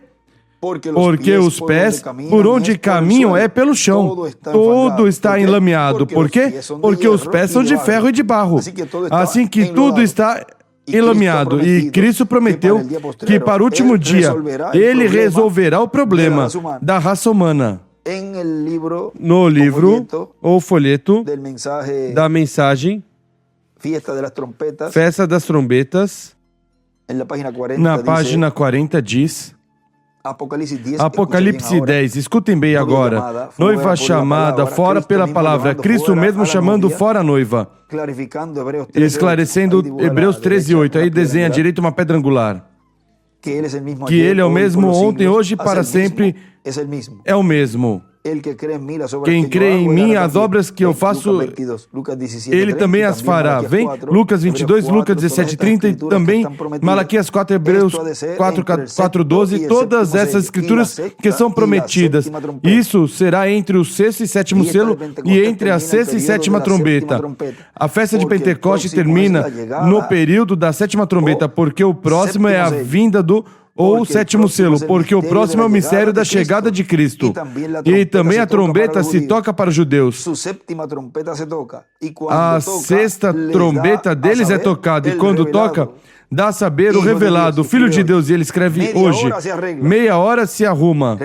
Porque os pés, por onde caminham, é pelo chão. Tudo está enlameado. Por quê? Porque os pés são de ferro e de barro. Assim que tudo está enlameado. E Cristo prometeu que para o último dia, Ele resolverá o problema da raça humana. No livro, ou folheto, da mensagem, Festa das Trombetas, na página 40 diz... Apocalipse 10, escutem bem agora. Noiva chamada fora pela palavra, Cristo mesmo chamando fora a noiva. Esclarecendo Hebreus 13:8, aí desenha à direita uma pedra angular. Que Ele é o mesmo ontem, hoje e para sempre, é o mesmo. Quem crê em mim, as obras que eu faço, Ele também as fará. Vem, Lucas 22, Lucas 17:30 e também Malaquias 4, Hebreus 4:12, todas essas escrituras que são prometidas. Isso será entre o sexto e sétimo selo e entre a sexta e sétima trombeta. A festa de Pentecoste termina no período da sétima trombeta, porque o próximo é a vinda do ou o sétimo selo, porque o próximo é o mistério da chegada de Cristo. E também a trombeta se toca para os judeus. A sexta trombeta deles é tocada, e quando toca, dá a saber o revelado, o Filho de Deus, e ele escreve hoje, meia hora se arruma.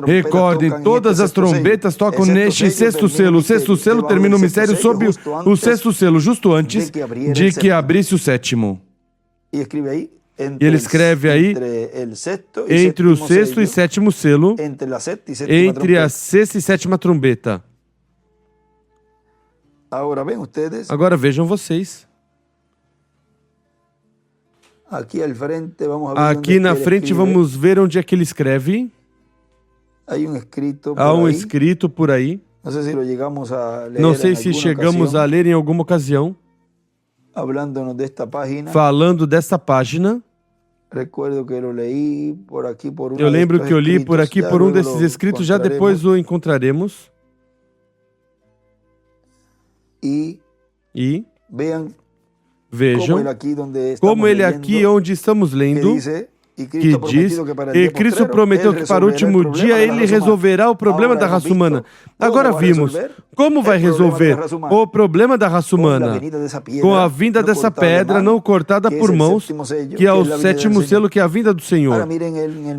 Recordem, todas as trombetas tocam neste sexto selo. O sexto selo termina o mistério sob o sexto selo, justo antes de que abrisse o sétimo. E ele escreve aí, entre o sexto e sétimo selo, entre a sexta e sétima trombeta. Agora vejam vocês. Aqui na frente vamos ver onde é que ele escreve. Há um escrito por aí. Não sei se chegamos a ler em alguma ocasião. Falando desta página, eu lembro que eu li por aqui por um desses escritos, já depois o encontraremos. E vejam como ele aqui onde estamos lendo, que diz, e Cristo prometeu que para o último dia Ele resolverá o problema da raça humana. Agora vimos como vai resolver o problema da raça humana com a vinda dessa pedra não cortada por mãos, que é o sétimo selo, que é a vinda do Senhor.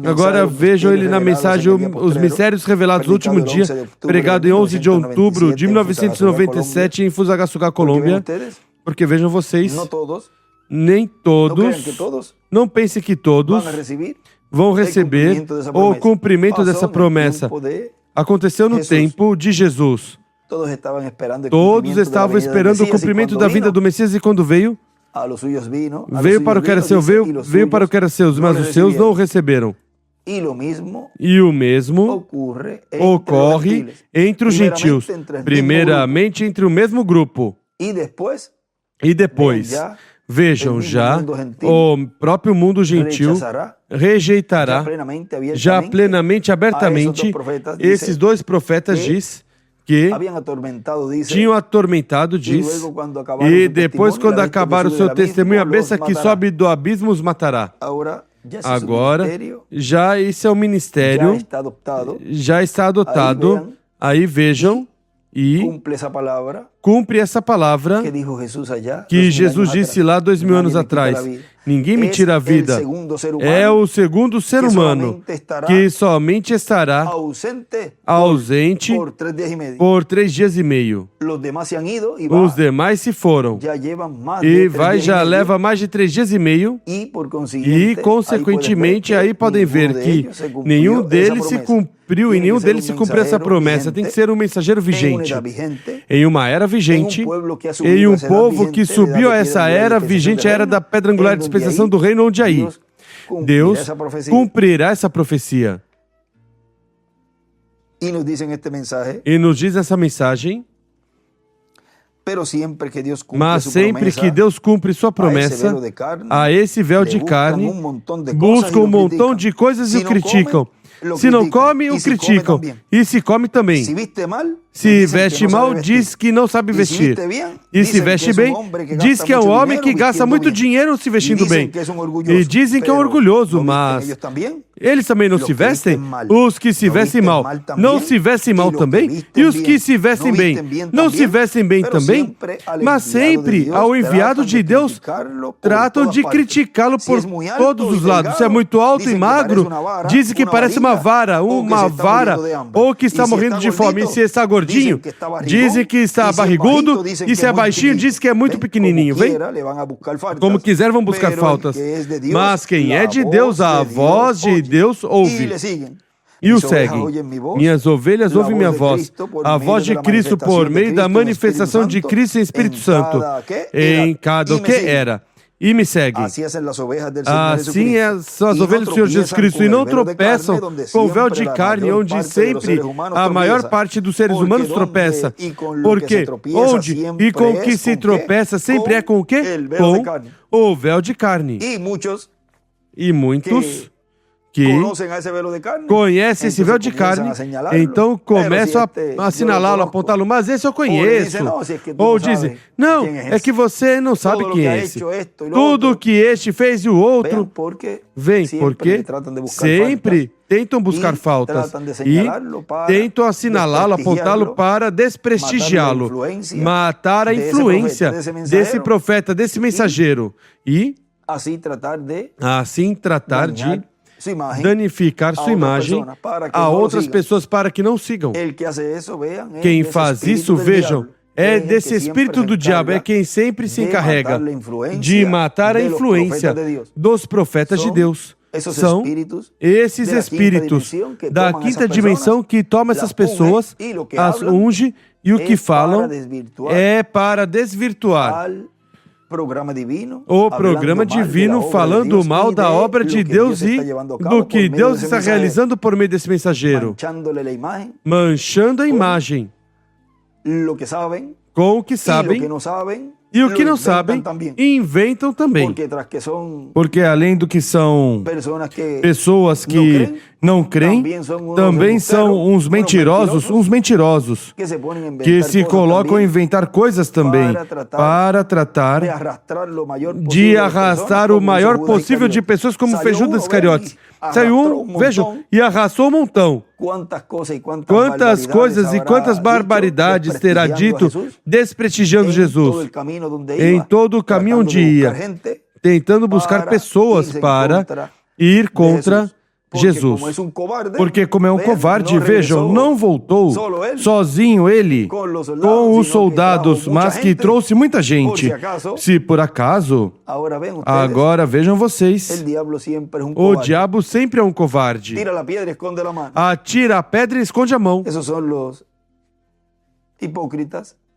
Agora vejam ele na mensagem Os Mistérios Revelados do Último Dia, pregado em 11 de outubro de 1997 em Fusagasugá, Colômbia. Porque vejam vocês, nem todos, não pense que todos vão receber o cumprimento dessa promessa. Aconteceu no tempo de Jesus. Todos estavam esperando o cumprimento da vinda do Messias, e quando veio para o que era seu, veio para o que era seus, mas os seus não o receberam. E o mesmo ocorre entre os gentios, primeiramente entre o mesmo grupo. E depois, vejam, já o próprio mundo gentil rejeitará, já plenamente, abertamente, esses dois profetas diz que tinham atormentado, diz, e depois, quando acabar o seu testemunho, a besta que sobe do abismo os matará. Agora, já esse é o ministério, já está adotado. Aí vejam, e cumpre essa palavra que Jesus disse lá 2000 anos atrás. Ninguém me tira a vida. É o segundo ser humano que somente estará ausente por 3 dias e meio. Os demais se foram. E já leva mais de 3 dias e meio. E, consequentemente, aí podem ver que nenhum deles se cumpriu e nenhum deles se cumpriu essa promessa. Tem que ser um mensageiro vigente. Em uma era vigente, em um povo que subiu a essa era vigente, a era da pedra angular de dispensação do reino, onde aí Deus cumprirá essa profecia. E nos diz essa mensagem, mas sempre que Deus cumpre sua promessa, a esse véu de carne, buscam um montão de coisas e o criticam. Se não come, o criticam. E se come também. Se veste mal, diz que não sabe vestir. E se veste bem, diz que é um homem que gasta muito dinheiro se vestindo bem. E dizem que é um orgulhoso, mas eles também não se vestem? Os que se vestem mal, não se vestem mal também? E os que se vestem bem, não se vestem bem também? Mas sempre, ao enviado de Deus, tratam de criticá-lo por todos os lados. Se é muito alto e magro, dizem que parece uma vara, ou que está morrendo de fome. E se está gordinho, dizem que está barrigudo. E se é baixinho, dizem que é muito pequenininho. Vem? Como quiser, vão buscar faltas. Mas quem é de Deus, a voz de Deus ouve e o seguem. Minhas ovelhas ouvem minha voz. A voz de Cristo por meio da manifestação de Cristo em Espírito Santo em cada o que era. E me segue. Assim são as ovelhas do Senhor Jesus Cristo e não tropeçam com o véu de carne, onde sempre a maior parte dos seres humanos tropeça. Porque onde e com o que se tropeça sempre é com o quê? Com o véu de carne. E muitos que conhecem esse véu de carne, então começam a assinalá-lo, apontá-lo, mas esse eu conheço. Ou dizem, não, é que você não sabe quem é esse. Tudo que este fez e o outro, vem, porque sempre tentam buscar faltas e tentam assinalá-lo, apontá-lo para desprestigiá-lo, matar a influência desse profeta, desse mensageiro e assim tratar de danificar sua imagem a outras pessoas para que não sigam. Quem faz isso, vejam, é desse espírito do diabo, é quem sempre se encarrega de matar a influência dos profetas de Deus. São esses espíritos da quinta dimensão que tomam essas pessoas, as unge, e o que falam é para desvirtuar o programa divino, falando mal da obra de Deus e do que Deus está realizando por meio desse mensageiro, manchando a imagem com o que sabem e o que não sabem, inventam também. Porque além do que são pessoas que não creem, também são uns mentirosos, que se colocam a inventar coisas também, para tratar de arrastar o maior possível de pessoas, como fez Judas Iscariotes. Saiu vejam, e arrastou um montão. Quantas coisas e quantas barbaridades terá dito, desprestigiando Jesus em todo o caminho onde ia, tentando buscar pessoas para ir contra Jesus. Porque como é um covarde, vejam, não voltou sozinho ele com os soldados, mas que trouxe muita gente. Se por acaso, agora vejam vocês, o diabo sempre é um covarde. Atira a pedra e esconde a mão.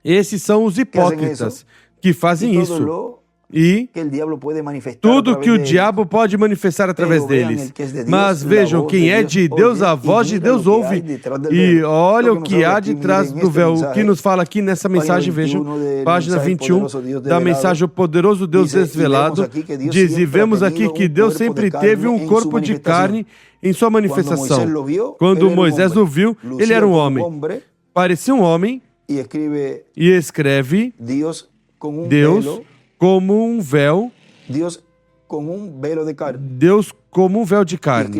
Esses são os hipócritas que fazem isso. E tudo que o diabo pode manifestar através deles. Mas vejam, quem é de Deus, a voz de Deus ouve. E olha o que há de trás do véu. O que nos fala aqui nessa mensagem, vejam, página 21 da mensagem O Poderoso Deus Desvelado. Diz, e vemos aqui que Deus sempre teve um corpo de carne em sua manifestação. Quando Moisés o viu, ele era um homem. parecia um homem e escreve Deus como um véu. Deus como um véu de carne.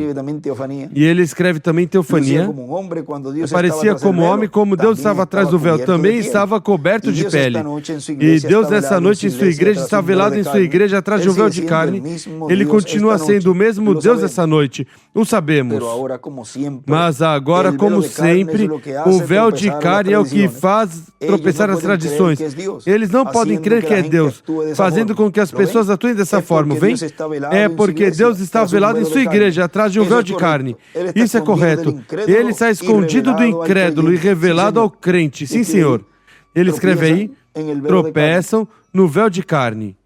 E ele escreve também teofania. Parecia como homem, como Deus estava atrás do véu, também estava coberto de pele. E Deus nessa noite em sua igreja está velado em sua igreja atrás de um véu de carne. Ele continua sendo o mesmo Deus essa noite. O sabemos. Mas agora, como sempre, o véu de carne é o que faz tropeçar as tradições. Eles não podem crer que é Deus, fazendo com que as pessoas atuem dessa forma. Vem? É porque Deus está velado em sua igreja, atrás de um véu de carne. Isso é correto. Ele está escondido do incrédulo e revelado ao crente. Sim, Senhor. Ele escreve aí, tropeçam no véu de carne.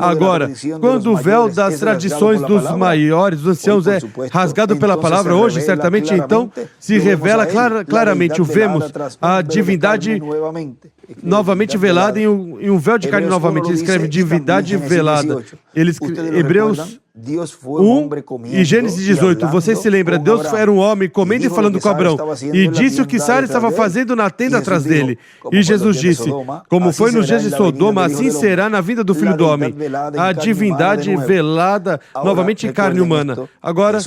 Agora, quando o véu das tradições dos maiores, dos anciãos, é rasgado pela palavra, hoje, certamente, então, se revela claramente, o vemos, a divindade novamente velada em um véu de carne novamente. Ele escreve divindade velada. Hebreus 1 e Gênesis 18. Você se lembra, Deus era um homem comendo e falando com Abraão. E disse o que Sara estava fazendo na tenda atrás dele. E Jesus disse, como foi nos dias de Sodoma, assim será na vinda do Filho do Homem. A divindade velada novamente em carne humana. Agora,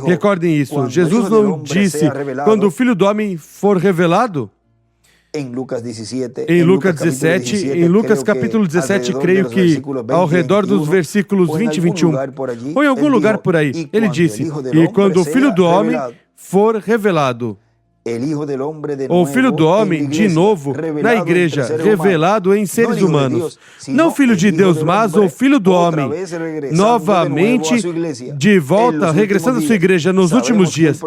recordem isso. Jesus não disse, quando o Filho do Homem for revelado, em Lucas 17, em Lucas capítulo 17, creio que ao redor dos versículos 20 e 21, ou em algum lugar por aí, ele disse, e quando o Filho do Homem for revelado, o Filho do Homem, de novo, na igreja, revelado em seres humanos. Não Filho de Deus, mas o Filho do Homem, novamente, de volta, regressando à sua igreja nos últimos dias.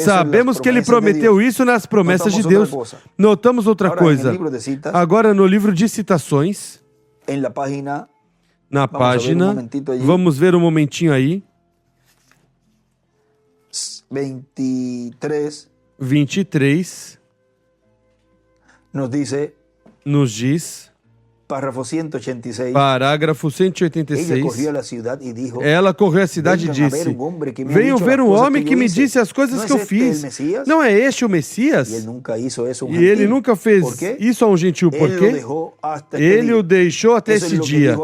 Sabemos que ele prometeu isso nas promessas de Deus. Notamos outra coisa. Agora, no livro de citações, na página, vamos ver um momentinho aí. 23 nos diz, parágrafo 186, ela correu à cidade e disse, venham ver um homem que me disse as coisas que eu fiz. Não é este o Messias? E ele nunca fez isso a um gentil. Por quê? Ele o deixou até esse dia.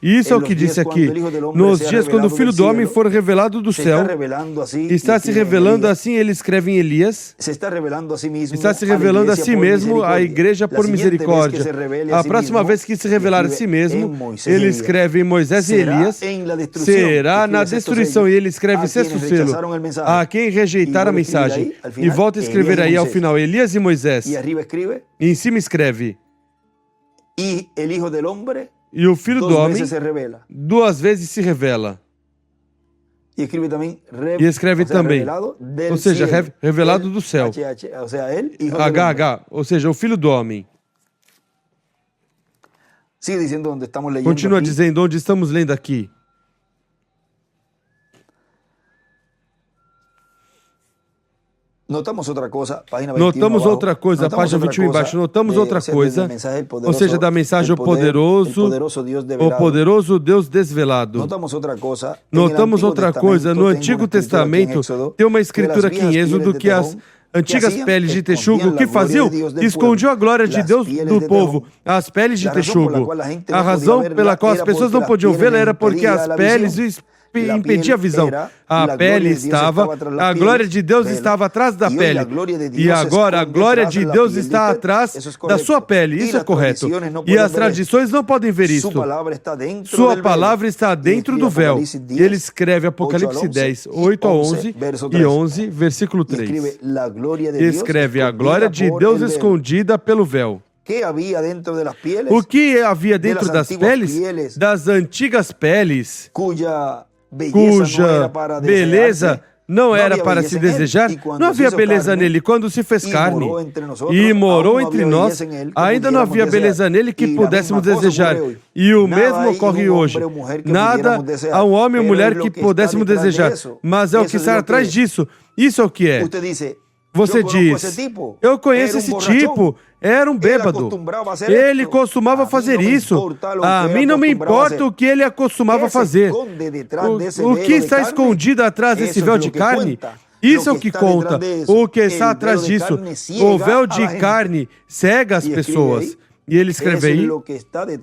Isso é o que disse aqui. Nos dias quando o Filho do Homem for revelado do céu, está se revelando assim, ele escreve em Elias, está se revelando a si mesmo, a igreja por misericórdia. A próxima vez que se revelar a si mesmo, ele escreve em Moisés e Elias, será na destruição, e ele escreve sexto selo, a quem rejeitar a mensagem. E volta a escrever aí ao final, Elias e Moisés. E em cima escreve, e o Filho do Homem duas vezes se revela. E escreve também, ou seja, revelado do céu. HH, ou seja, o Filho do Homem. Continua dizendo onde estamos lendo aqui. Notamos outra coisa, página 21 embaixo. Notamos outra coisa, ou seja, da mensagem o poderoso Deus desvelado. Notamos outra coisa, no Antigo Testamento tem uma escritura aqui em Êxodo que as antigas peles de texugo, o que faziam? Escondiam a glória de Deus do povo, as peles de texugo. A razão pela qual as pessoas não podiam vê-la era porque as peles impedia a visão. A pele estava, a glória de Deus estava atrás da pele. E agora a glória de Deus está atrás da sua pele. Isso é correto. E as tradições não podem ver isso. Sua palavra está dentro do véu. E ele escreve Apocalipse 10, 8 a 11 e 11, versículo 3. E escreve a glória de Deus escondida pelo véu. O que havia dentro das peles? Das antigas peles, cuja beleza não era para se desejar, não havia beleza nele quando se fez carne e morou entre nós, ainda não havia beleza nele que pudéssemos desejar. E o mesmo ocorre hoje. Nada a um homem ou mulher que pudéssemos desejar, mas é o que está atrás disso. Isso é o que é. Você diz, eu conheço esse tipo, era um bêbado. Ele costumava fazer isso. A mim não me importa o que ele costumava fazer. O que está escondido atrás desse véu de carne Isso é o que conta. O que está atrás disso. O véu de carne cega as pessoas. E ele escreve aí,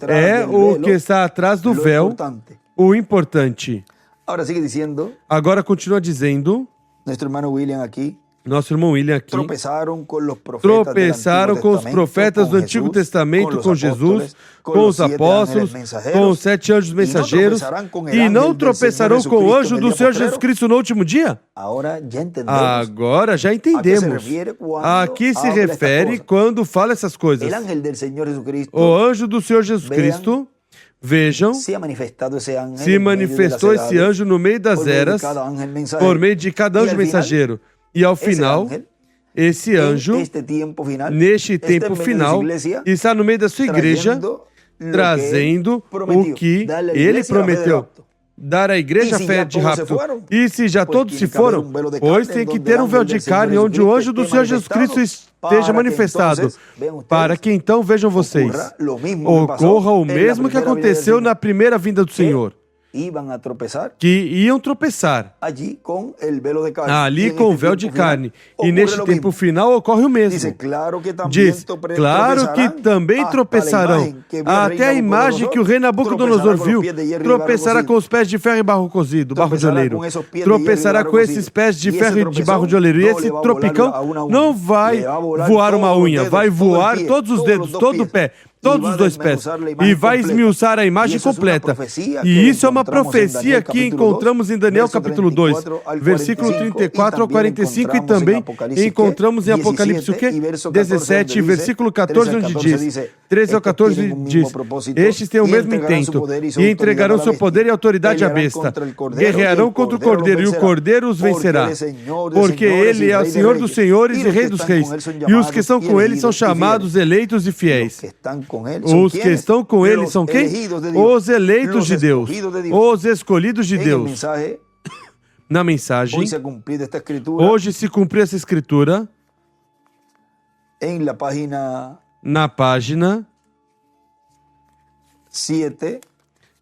é o que está atrás do véu, o importante. Agora continua dizendo, nosso irmão William aqui, tropeçaram com os profetas do Antigo Testamento, com Jesus, com os apóstolos, com os 7 anjos mensageiros, e não tropeçarão com o anjo do Senhor Jesus Cristo no último dia? Agora já entendemos. A que se refere quando fala essas coisas. O anjo do Senhor Jesus Cristo, vejam, se manifestou esse anjo no meio das eras, por meio de cada anjo mensageiro. E ao final, esse anjo, neste tempo final, está no meio da sua igreja, trazendo o que ele prometeu. Dar à igreja a fé de rapto. E se já todos se foram, pois tem que ter um véu de carne onde o anjo do Senhor Jesus Cristo esteja manifestado, para que então vejam vocês, ocorra o mesmo que aconteceu na primeira vinda do Senhor. Que iam tropeçar ali com o véu de carne. E neste tempo final ocorre o mesmo. Diz, claro que também tropeçarão. Até a imagem que o rei Nabucodonosor viu, tropeçará com os pés de ferro e barro cozido, barro de oleiro. Tropeçará com esses pés de ferro e de barro de oleiro. E esse tropicão não vai voar uma unha, vai voar todos os dedos, todo o pé. Todos os 2 pés, e vai esmiuçar a imagem completa. E isso é uma profecia que encontramos em Daniel capítulo 2, versículo 34 ao 45, e também encontramos em Apocalipse o quê? 17, versículo 14, onde diz, 13 ao 14 diz, estes têm o mesmo intento, e entregarão seu poder e autoridade à besta, guerrearão contra o Cordeiro, e o Cordeiro os vencerá, porque ele é o Senhor dos senhores e Rei dos reis, e os que estão com ele são chamados eleitos e fiéis. Os que estão com ele são quem? Os eleitos de Deus, os escolhidos de Deus. Na mensagem, hoje se cumpriu essa escritura na página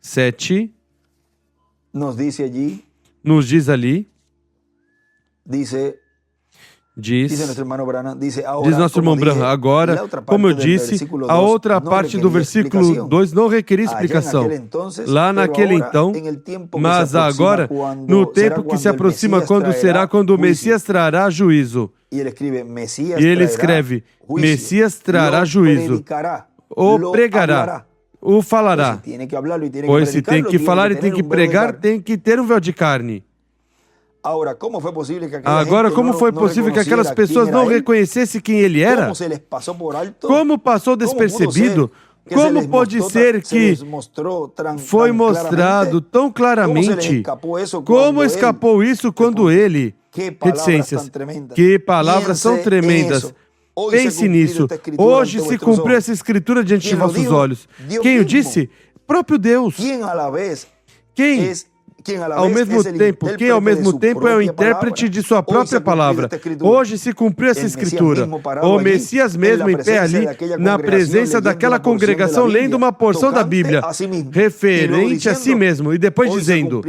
7, nos diz ali, diz nosso irmão Branham, agora, como eu disse, a outra parte do versículo 2 não requeria explicação. Lá naquele então, mas agora, no tempo que se aproxima, quando o Messias trará juízo. E ele escreve, Messias trará juízo, o pregará, o falará. Pois se tem que falar e tem que pregar, tem que ter um véu de carne. Agora, como foi possível que aquelas pessoas não reconhecessem quem ele era? Como passou despercebido? Como pode ser que foi mostrado tão claramente? Como escapou isso quando ele... Reticências. Que palavras são tremendas. Pense nisso. Hoje se cumpriu essa escritura diante de vossos olhos. Quem o disse? Próprio Deus. Quem ao mesmo tempo é o intérprete de sua própria palavra. Hoje se cumpriu essa escritura. O Messias mesmo em pé ali, na presença daquela congregação, lendo uma porção da Bíblia, referente a si mesmo, e depois dizendo,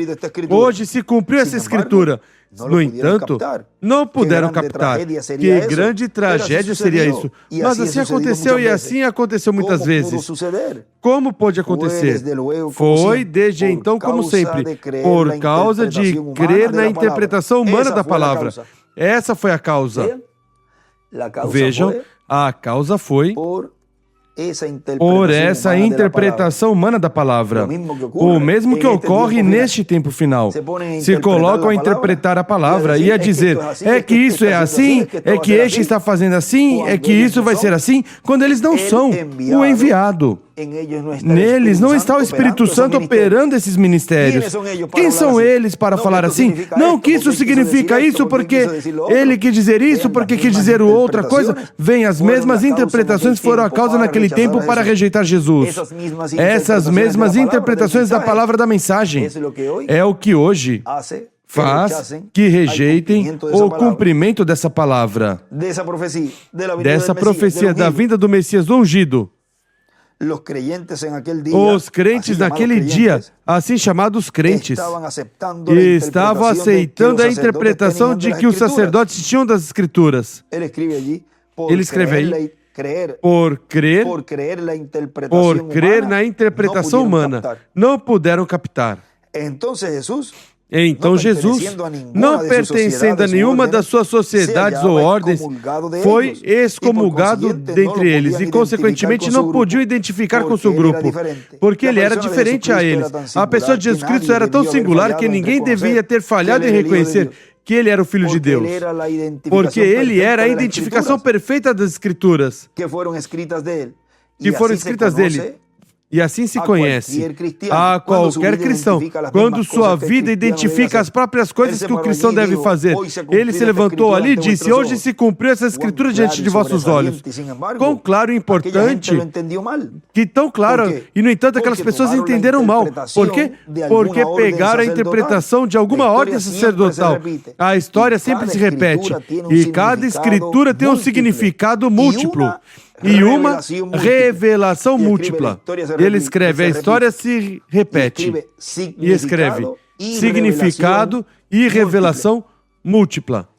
hoje se cumpriu essa escritura. No entanto, não puderam captar. Que grande tragédia seria isso. Mas assim aconteceu e assim aconteceu muitas vezes. Como pôde acontecer? Foi desde então como sempre, por causa de crer na interpretação humana da palavra. Essa foi a causa. Vejam, a causa foi por essa interpretação humana da palavra. O mesmo que ocorre neste tempo final. Se colocam a interpretar a palavra e a dizer, é que isso é assim, é que este está fazendo assim, é que isso vai ser assim, quando eles não são o enviado. Neles não está o Espírito Santo operando esses ministérios. Quem são eles para falar assim? Não, que isso significa isso porque ele quis dizer isso, porque quis dizer outra coisa. Vem, as mesmas interpretações foram a causa naquele tempo para rejeitar Jesus. Essas mesmas interpretações da palavra da mensagem é o que hoje faz que rejeitem o cumprimento dessa palavra, dessa profecia da vinda do Messias ungido. Os crentes naquele dia, assim chamados crentes, estavam aceitando a interpretação de que os sacerdotes tinham das Escrituras. Ele escreve aí, por crer na interpretação humana, não puderam captar. Então Jesus, não pertencendo a nenhuma das suas sociedades ou ordens, foi excomulgado dentre eles e, consequentemente, não podiam identificar com seu grupo, porque ele era diferente a eles. A pessoa de Jesus Cristo era tão singular que ninguém devia ter falhado em reconhecer que ele era o Filho de Deus, porque ele era a identificação perfeita das Escrituras que foram escritas dele. E assim se conhece a qualquer cristão, quando sua vida identifica as próprias coisas que o cristão deve fazer. Ele se levantou ali e disse, hoje se cumpriu essa escritura diante de vossos olhos. Quão claro e importante, que tão claro, e no entanto aquelas pessoas entenderam mal. Por quê? Porque pegaram a interpretação de alguma ordem sacerdotal. A história sempre se repete, e cada escritura tem um significado múltiplo. E uma revelação múltipla. Ele escreve, a história se repete. E escreve, significado e revelação múltipla.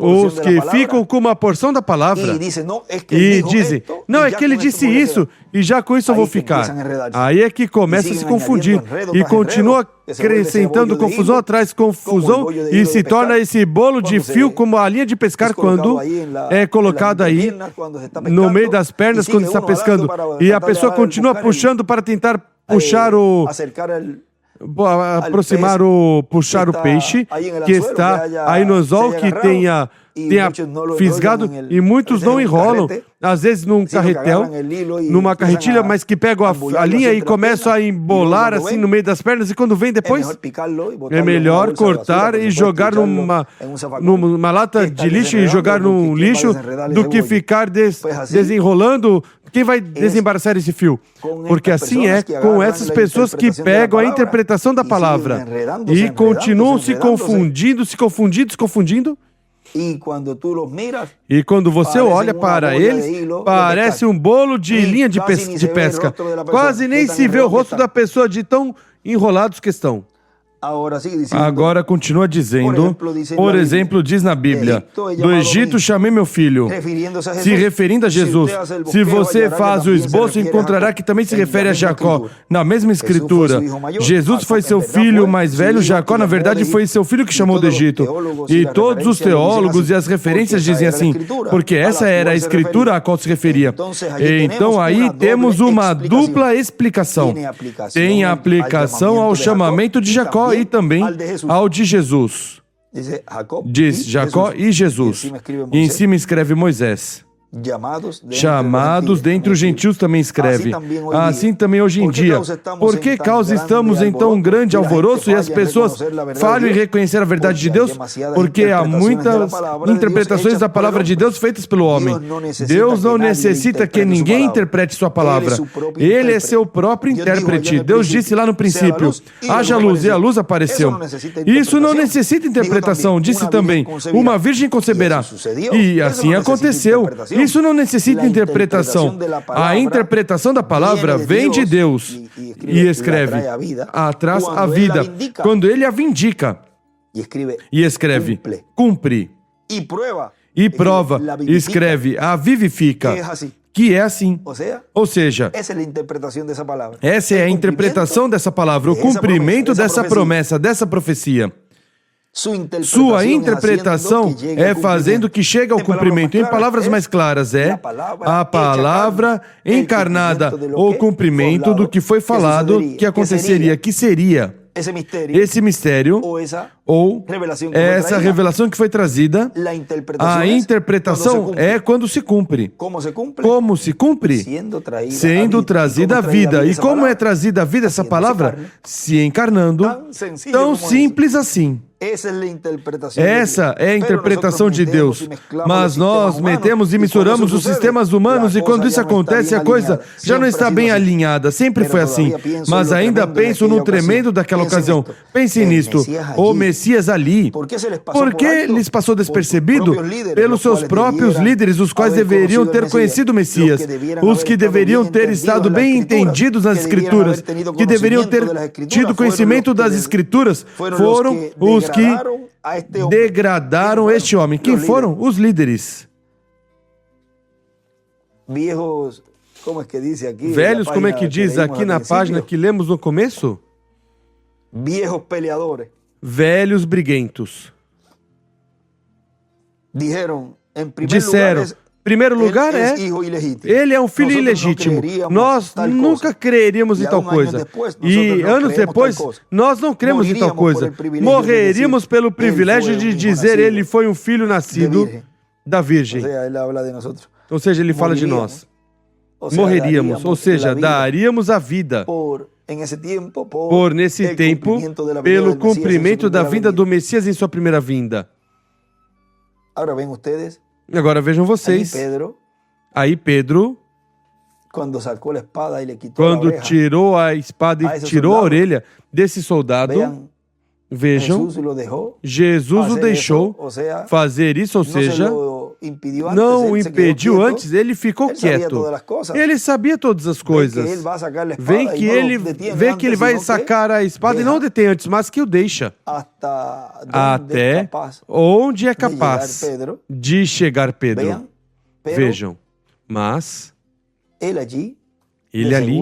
Os que ficam com uma porção da palavra e dizem, não, é que ele disse isso, e já com isso eu vou ficar. Aí é que começa a se confundir, e continua acrescentando confusão atrás confusão, e se torna esse bolo de fio como a linha de pescar quando é colocado aí no meio das pernas quando está pescando. E a pessoa continua puxando para tentar puxar puxar o peixe que está aí no anzol, que tenha fisgado, e muitos não enrolam, às vezes numa carretilha, mas que pegam a linha e começam a embolar assim no meio das pernas, e quando vem depois, é melhor cortar e jogar numa lata de lixo e jogar num lixo do que ficar desenrolando. Quem vai desembaraçar esse fio? Porque assim é com essas pessoas que pegam a interpretação da palavra e continuam se confundindo. E quando você olha para eles, parece um bolo de linha de pesca. Quase nem se vê o rosto da pessoa de tão enrolados que estão. Agora continua dizendo, por exemplo, diz na Bíblia, do Egito chamei meu filho, se referindo a Jesus. Se você faz o esboço, encontrará que também se refere a Jacó, na mesma escritura. Jesus foi seu filho mais velho, Jacó, na verdade, foi seu filho que chamou do Egito. E todos os teólogos e as referências dizem assim, porque essa era a escritura a qual se referia. Então aí temos uma dupla explicação. Tem aplicação ao chamamento de Jacó e também ao de Jesus. Diz Jacó e Jesus. E em cima escreve Moisés. Chamados dentre os gentios também escreve. Assim também hoje em dia. Por que causa estamos em tão grande alvoroço e as pessoas falham em reconhecer a verdade de Deus? Porque há muitas interpretações da palavra de Deus feitas pelo homem. Deus não necessita que ninguém interprete sua palavra. Ele é seu próprio intérprete. Deus disse lá no princípio, haja luz, e a luz apareceu. Isso não necessita interpretação. Disse também, uma virgem conceberá. E assim aconteceu. Isso não necessita interpretação. A interpretação da palavra vem de Deus e escreve, atrás a vida, quando ele a vindica. E escreve, cumpre. E prova, escreve, a vivifica. Que é assim. Ou seja, essa é a interpretação dessa palavra, o cumprimento dessa promessa, dessa profecia. Sua interpretação é fazendo que chegue ao cumprimento. Em palavras mais claras, é a palavra encarnada, o cumprimento do que foi falado que aconteceria, que seria. Esse mistério, ou essa revelação que foi trazida, a interpretação é quando se cumpre. Como se cumpre? Sendo trazida a vida. E como é trazida a vida essa palavra? Se encarnando. Tão simples assim. Essa é a interpretação de Deus. Mas nós metemos e misturamos os sistemas humanos, e quando isso acontece, a coisa já não está bem alinhada. Sempre foi assim. Mas ainda penso no tremendo daquela ocasião. Pense nisto. O Messias Messias ali? Por que lhes passou despercebido? Pelos seus próprios líderes, os quais deveriam ter conhecido o Messias, os que deveriam ter estado bem entendidos nas Escrituras, que deveriam ter tido conhecimento das Escrituras, foram os que degradaram este homem. Quem foram? Os líderes. Velhos, como é que diz aqui na página que lemos no começo? Velhos briguentos. Disseram, em primeiro lugar, ele é um filho ilegítimo. Nós nunca creríamos em tal coisa. E anos depois, nós não cremos em tal coisa. Morreríamos pelo privilégio de dizer ele foi um filho nascido da Virgem. Ou seja, ele fala de nós. Morreríamos, ou seja, daríamos a vida por nesse tempo, pelo cumprimento da vinda do Messias em sua primeira vinda. Agora vejam vocês, aí Pedro, quando tirou a espada e tirou a orelha desse soldado, vejam, Jesus o deixou fazer isso, ou seja, não o impediu antes, ele ficou quieto. Ele sabia todas as coisas. Vê que ele vai sacar a espada e não o detém antes, mas que o deixa. Até onde é capaz de chegar Pedro. Vejam, mas ele ali,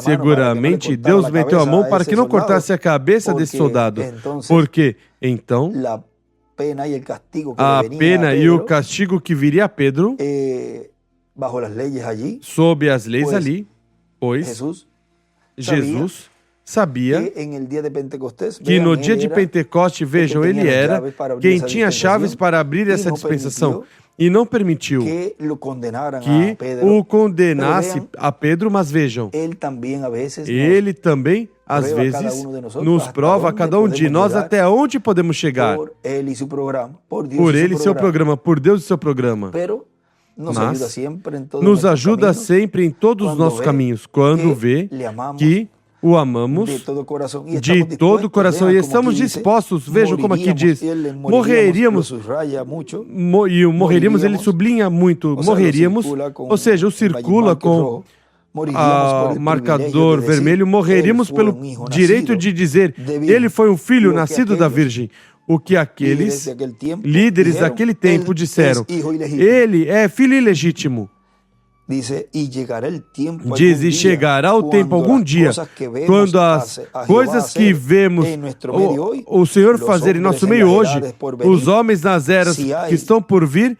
seguramente Deus meteu a mão para que não cortasse a cabeça desse soldado, porque então a pena e o castigo que viria a Pedro, sob as leis ali, pois Jesus sabia que no dia de Pentecoste, vejam, ele era quem tinha chaves para abrir essa dispensação. E não permitiu que o condenasse a Pedro, mas vejam, ele também, às vezes, nos prova a cada um de nós até onde podemos chegar. Por ele e seu programa, por Deus e seu programa. Mas nos ajuda sempre em todos os nossos caminhos, quando vê que o amamos de todo o coração e estamos dispostos, vejam como aqui diz, morreríamos, e o morreríamos ele sublinha muito, morreríamos, ou seja, o circula com o marcador vermelho, morreríamos pelo direito de dizer, ele foi um filho nascido da Virgem. O que aqueles líderes daquele tempo disseram, ele é filho ilegítimo. Diz, e chegará o tempo algum dia, quando as coisas que vemos o Senhor fazer em nosso meio hoje, os homens nas eras que estão por vir,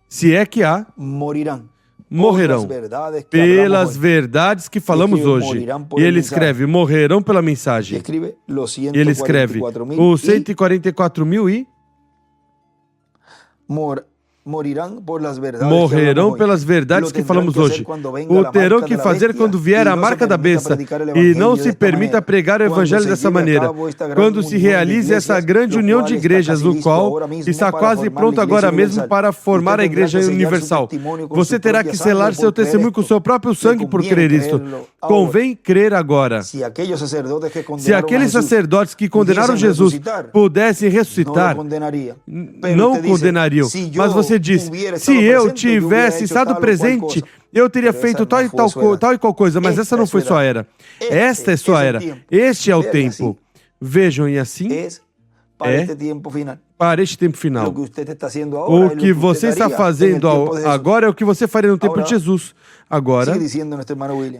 se é que há, morrerão pelas verdades que falamos hoje. E ele escreve, morrerão pela mensagem. E ele escreve, os 144 mil e... morrerão pelas verdades que falamos hoje. O terão que fazer quando vier a marca da besta, e não se permita pregar o evangelho dessa maneira. Quando se realize essa grande união de igrejas, no qual está quase pronto agora mesmo para formar a igreja universal, você terá que selar seu testemunho com seu próprio sangue por crer isto. Convém crer agora. Se aqueles sacerdotes que condenaram Jesus pudessem ressuscitar, não condenariam. Mas você diz, se eu tivesse estado presente, eu teria feito tal e qual coisa, mas essa não foi sua era. Esta é sua era. Este é o tempo. Vejam, e assim é para este tempo final. O que você está fazendo agora é o que você faria no tempo de Jesus. Agora,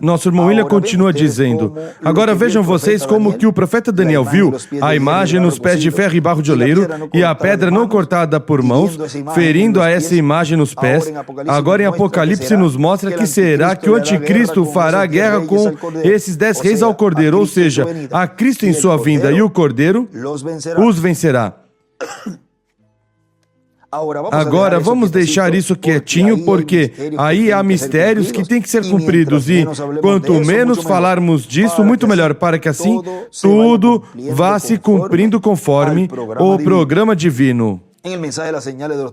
nosso irmão William continua dizendo, agora vejam vocês como que o profeta Daniel viu a imagem nos pés de ferro e barro de oleiro e a pedra não cortada por mãos, ferindo a essa imagem nos pés. Agora em Apocalipse nos mostra que será que o anticristo fará guerra com esses 10 reis ao Cordeiro, ou seja, a Cristo em sua vinda, e o Cordeiro os vencerá. Agora vamos deixar isso quietinho, porque aí há mistérios que têm que ser cumpridos e quanto menos falarmos disso, muito melhor, para que assim tudo vá se cumprindo conforme o programa divino.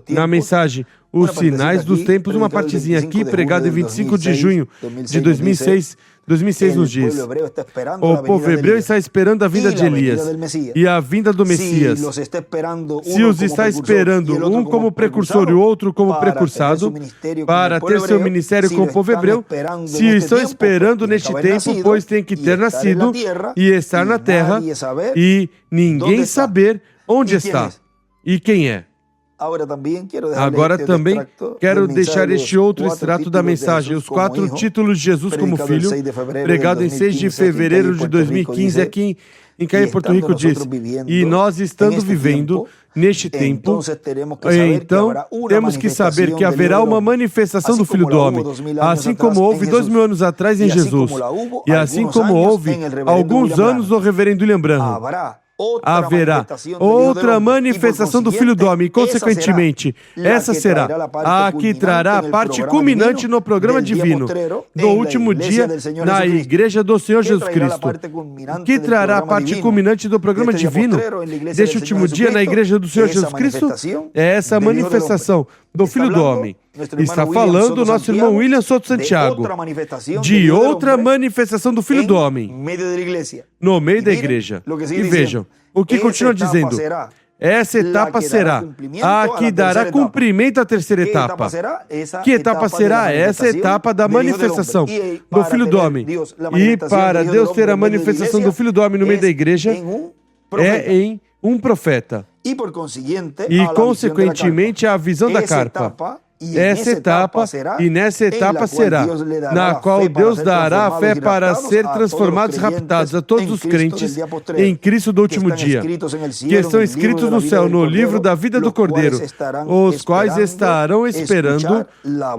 Na mensagem Os Sinais dos Tempos, uma partezinha aqui, pregada em 25 de junho de 2006, 2:6 nos diz: o povo hebreu está esperando a vinda de Elias e a vinda do Messias. Se os está esperando um como precursor e o outro como precursado, para ter seu ministério com o povo hebreu, se estão esperando neste tempo, pois tem que ter nascido e estar na terra e ninguém saber onde está e quem é. Agora também quero deixar este outro extrato da mensagem, os 4 títulos de Jesus como Filho, pregado em 6 de fevereiro de 2015 aqui em Caí, Porto Rico, diz: e nós estando vivendo neste tempo, então temos que saber que haverá uma manifestação do Filho do Homem, assim como houve 2000 anos atrás em Jesus, e assim como houve alguns anos no reverendo William Branham. Haverá outra manifestação do Filho do Homem e, consequentemente, essa será a que trará a parte culminante no programa divino do último dia na Igreja do Senhor Jesus Cristo. O que trará a parte culminante do programa divino deste último dia na Igreja do Senhor Jesus Cristo? É essa manifestação do Filho do Homem. Está falando o nosso irmão William Soto Santiago de outra manifestação do Filho do Homem no meio da igreja. E vejam, o que continua dizendo: essa etapa será a que dará cumprimento à terceira etapa. Que etapa será? Essa etapa da manifestação do Filho do Homem. E para Deus ter a manifestação do Filho do Homem no meio da igreja, é em um profeta. E, consequentemente, a visão da carpa. Essa etapa, e nessa etapa será, na qual Deus dará a fé para ser transformados e raptados a todos os crentes em Cristo do último dia, que estão escritos no céu, no livro da vida do Cordeiro, os quais estarão esperando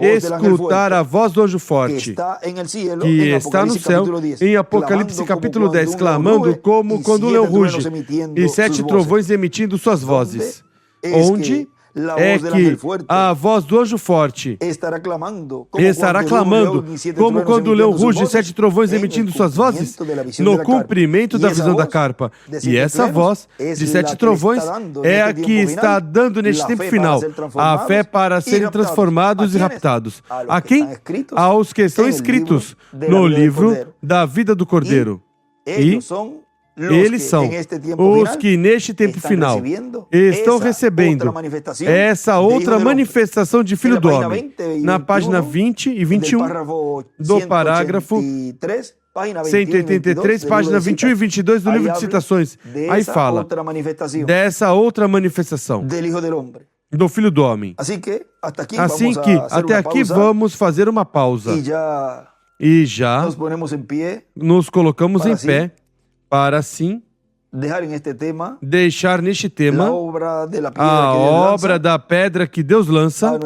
escutar a voz do anjo forte, que está no céu, em Apocalipse capítulo 10, clamando como quando um leão ruge, e 7 trovões emitindo suas vozes, onde é que a voz do anjo forte estará clamando, como quando o leão ruge, 7 trovões emitindo suas vozes, no cumprimento da visão da carpa. E essa voz de 7 trovões é a que está dando neste tempo final a fé para serem transformados e raptados. A quem? Aos que estão escritos no livro da vida do Cordeiro. E eles são os que neste tempo final estão recebendo essa outra manifestação de Filho do Homem. Na página 20 e 21 do parágrafo 183, página 21 e 22 do livro de citações. Aí fala dessa outra manifestação do Filho do Homem. Assim que até aqui vamos fazer uma pausa e já nos colocamos em pé para assim deixar neste tema a obra da pedra que Deus lança,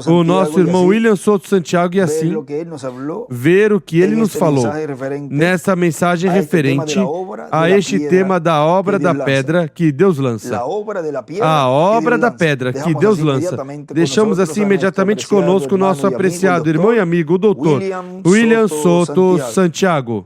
o nosso irmão William Soto Santiago, e assim ver o que ele nos falou nessa mensagem referente a este tema da obra da pedra que Deus lança. A obra da pedra que Deus lança. Deixamos assim imediatamente conosco o nosso apreciado irmão e amigo, o doutor William Soto Santiago.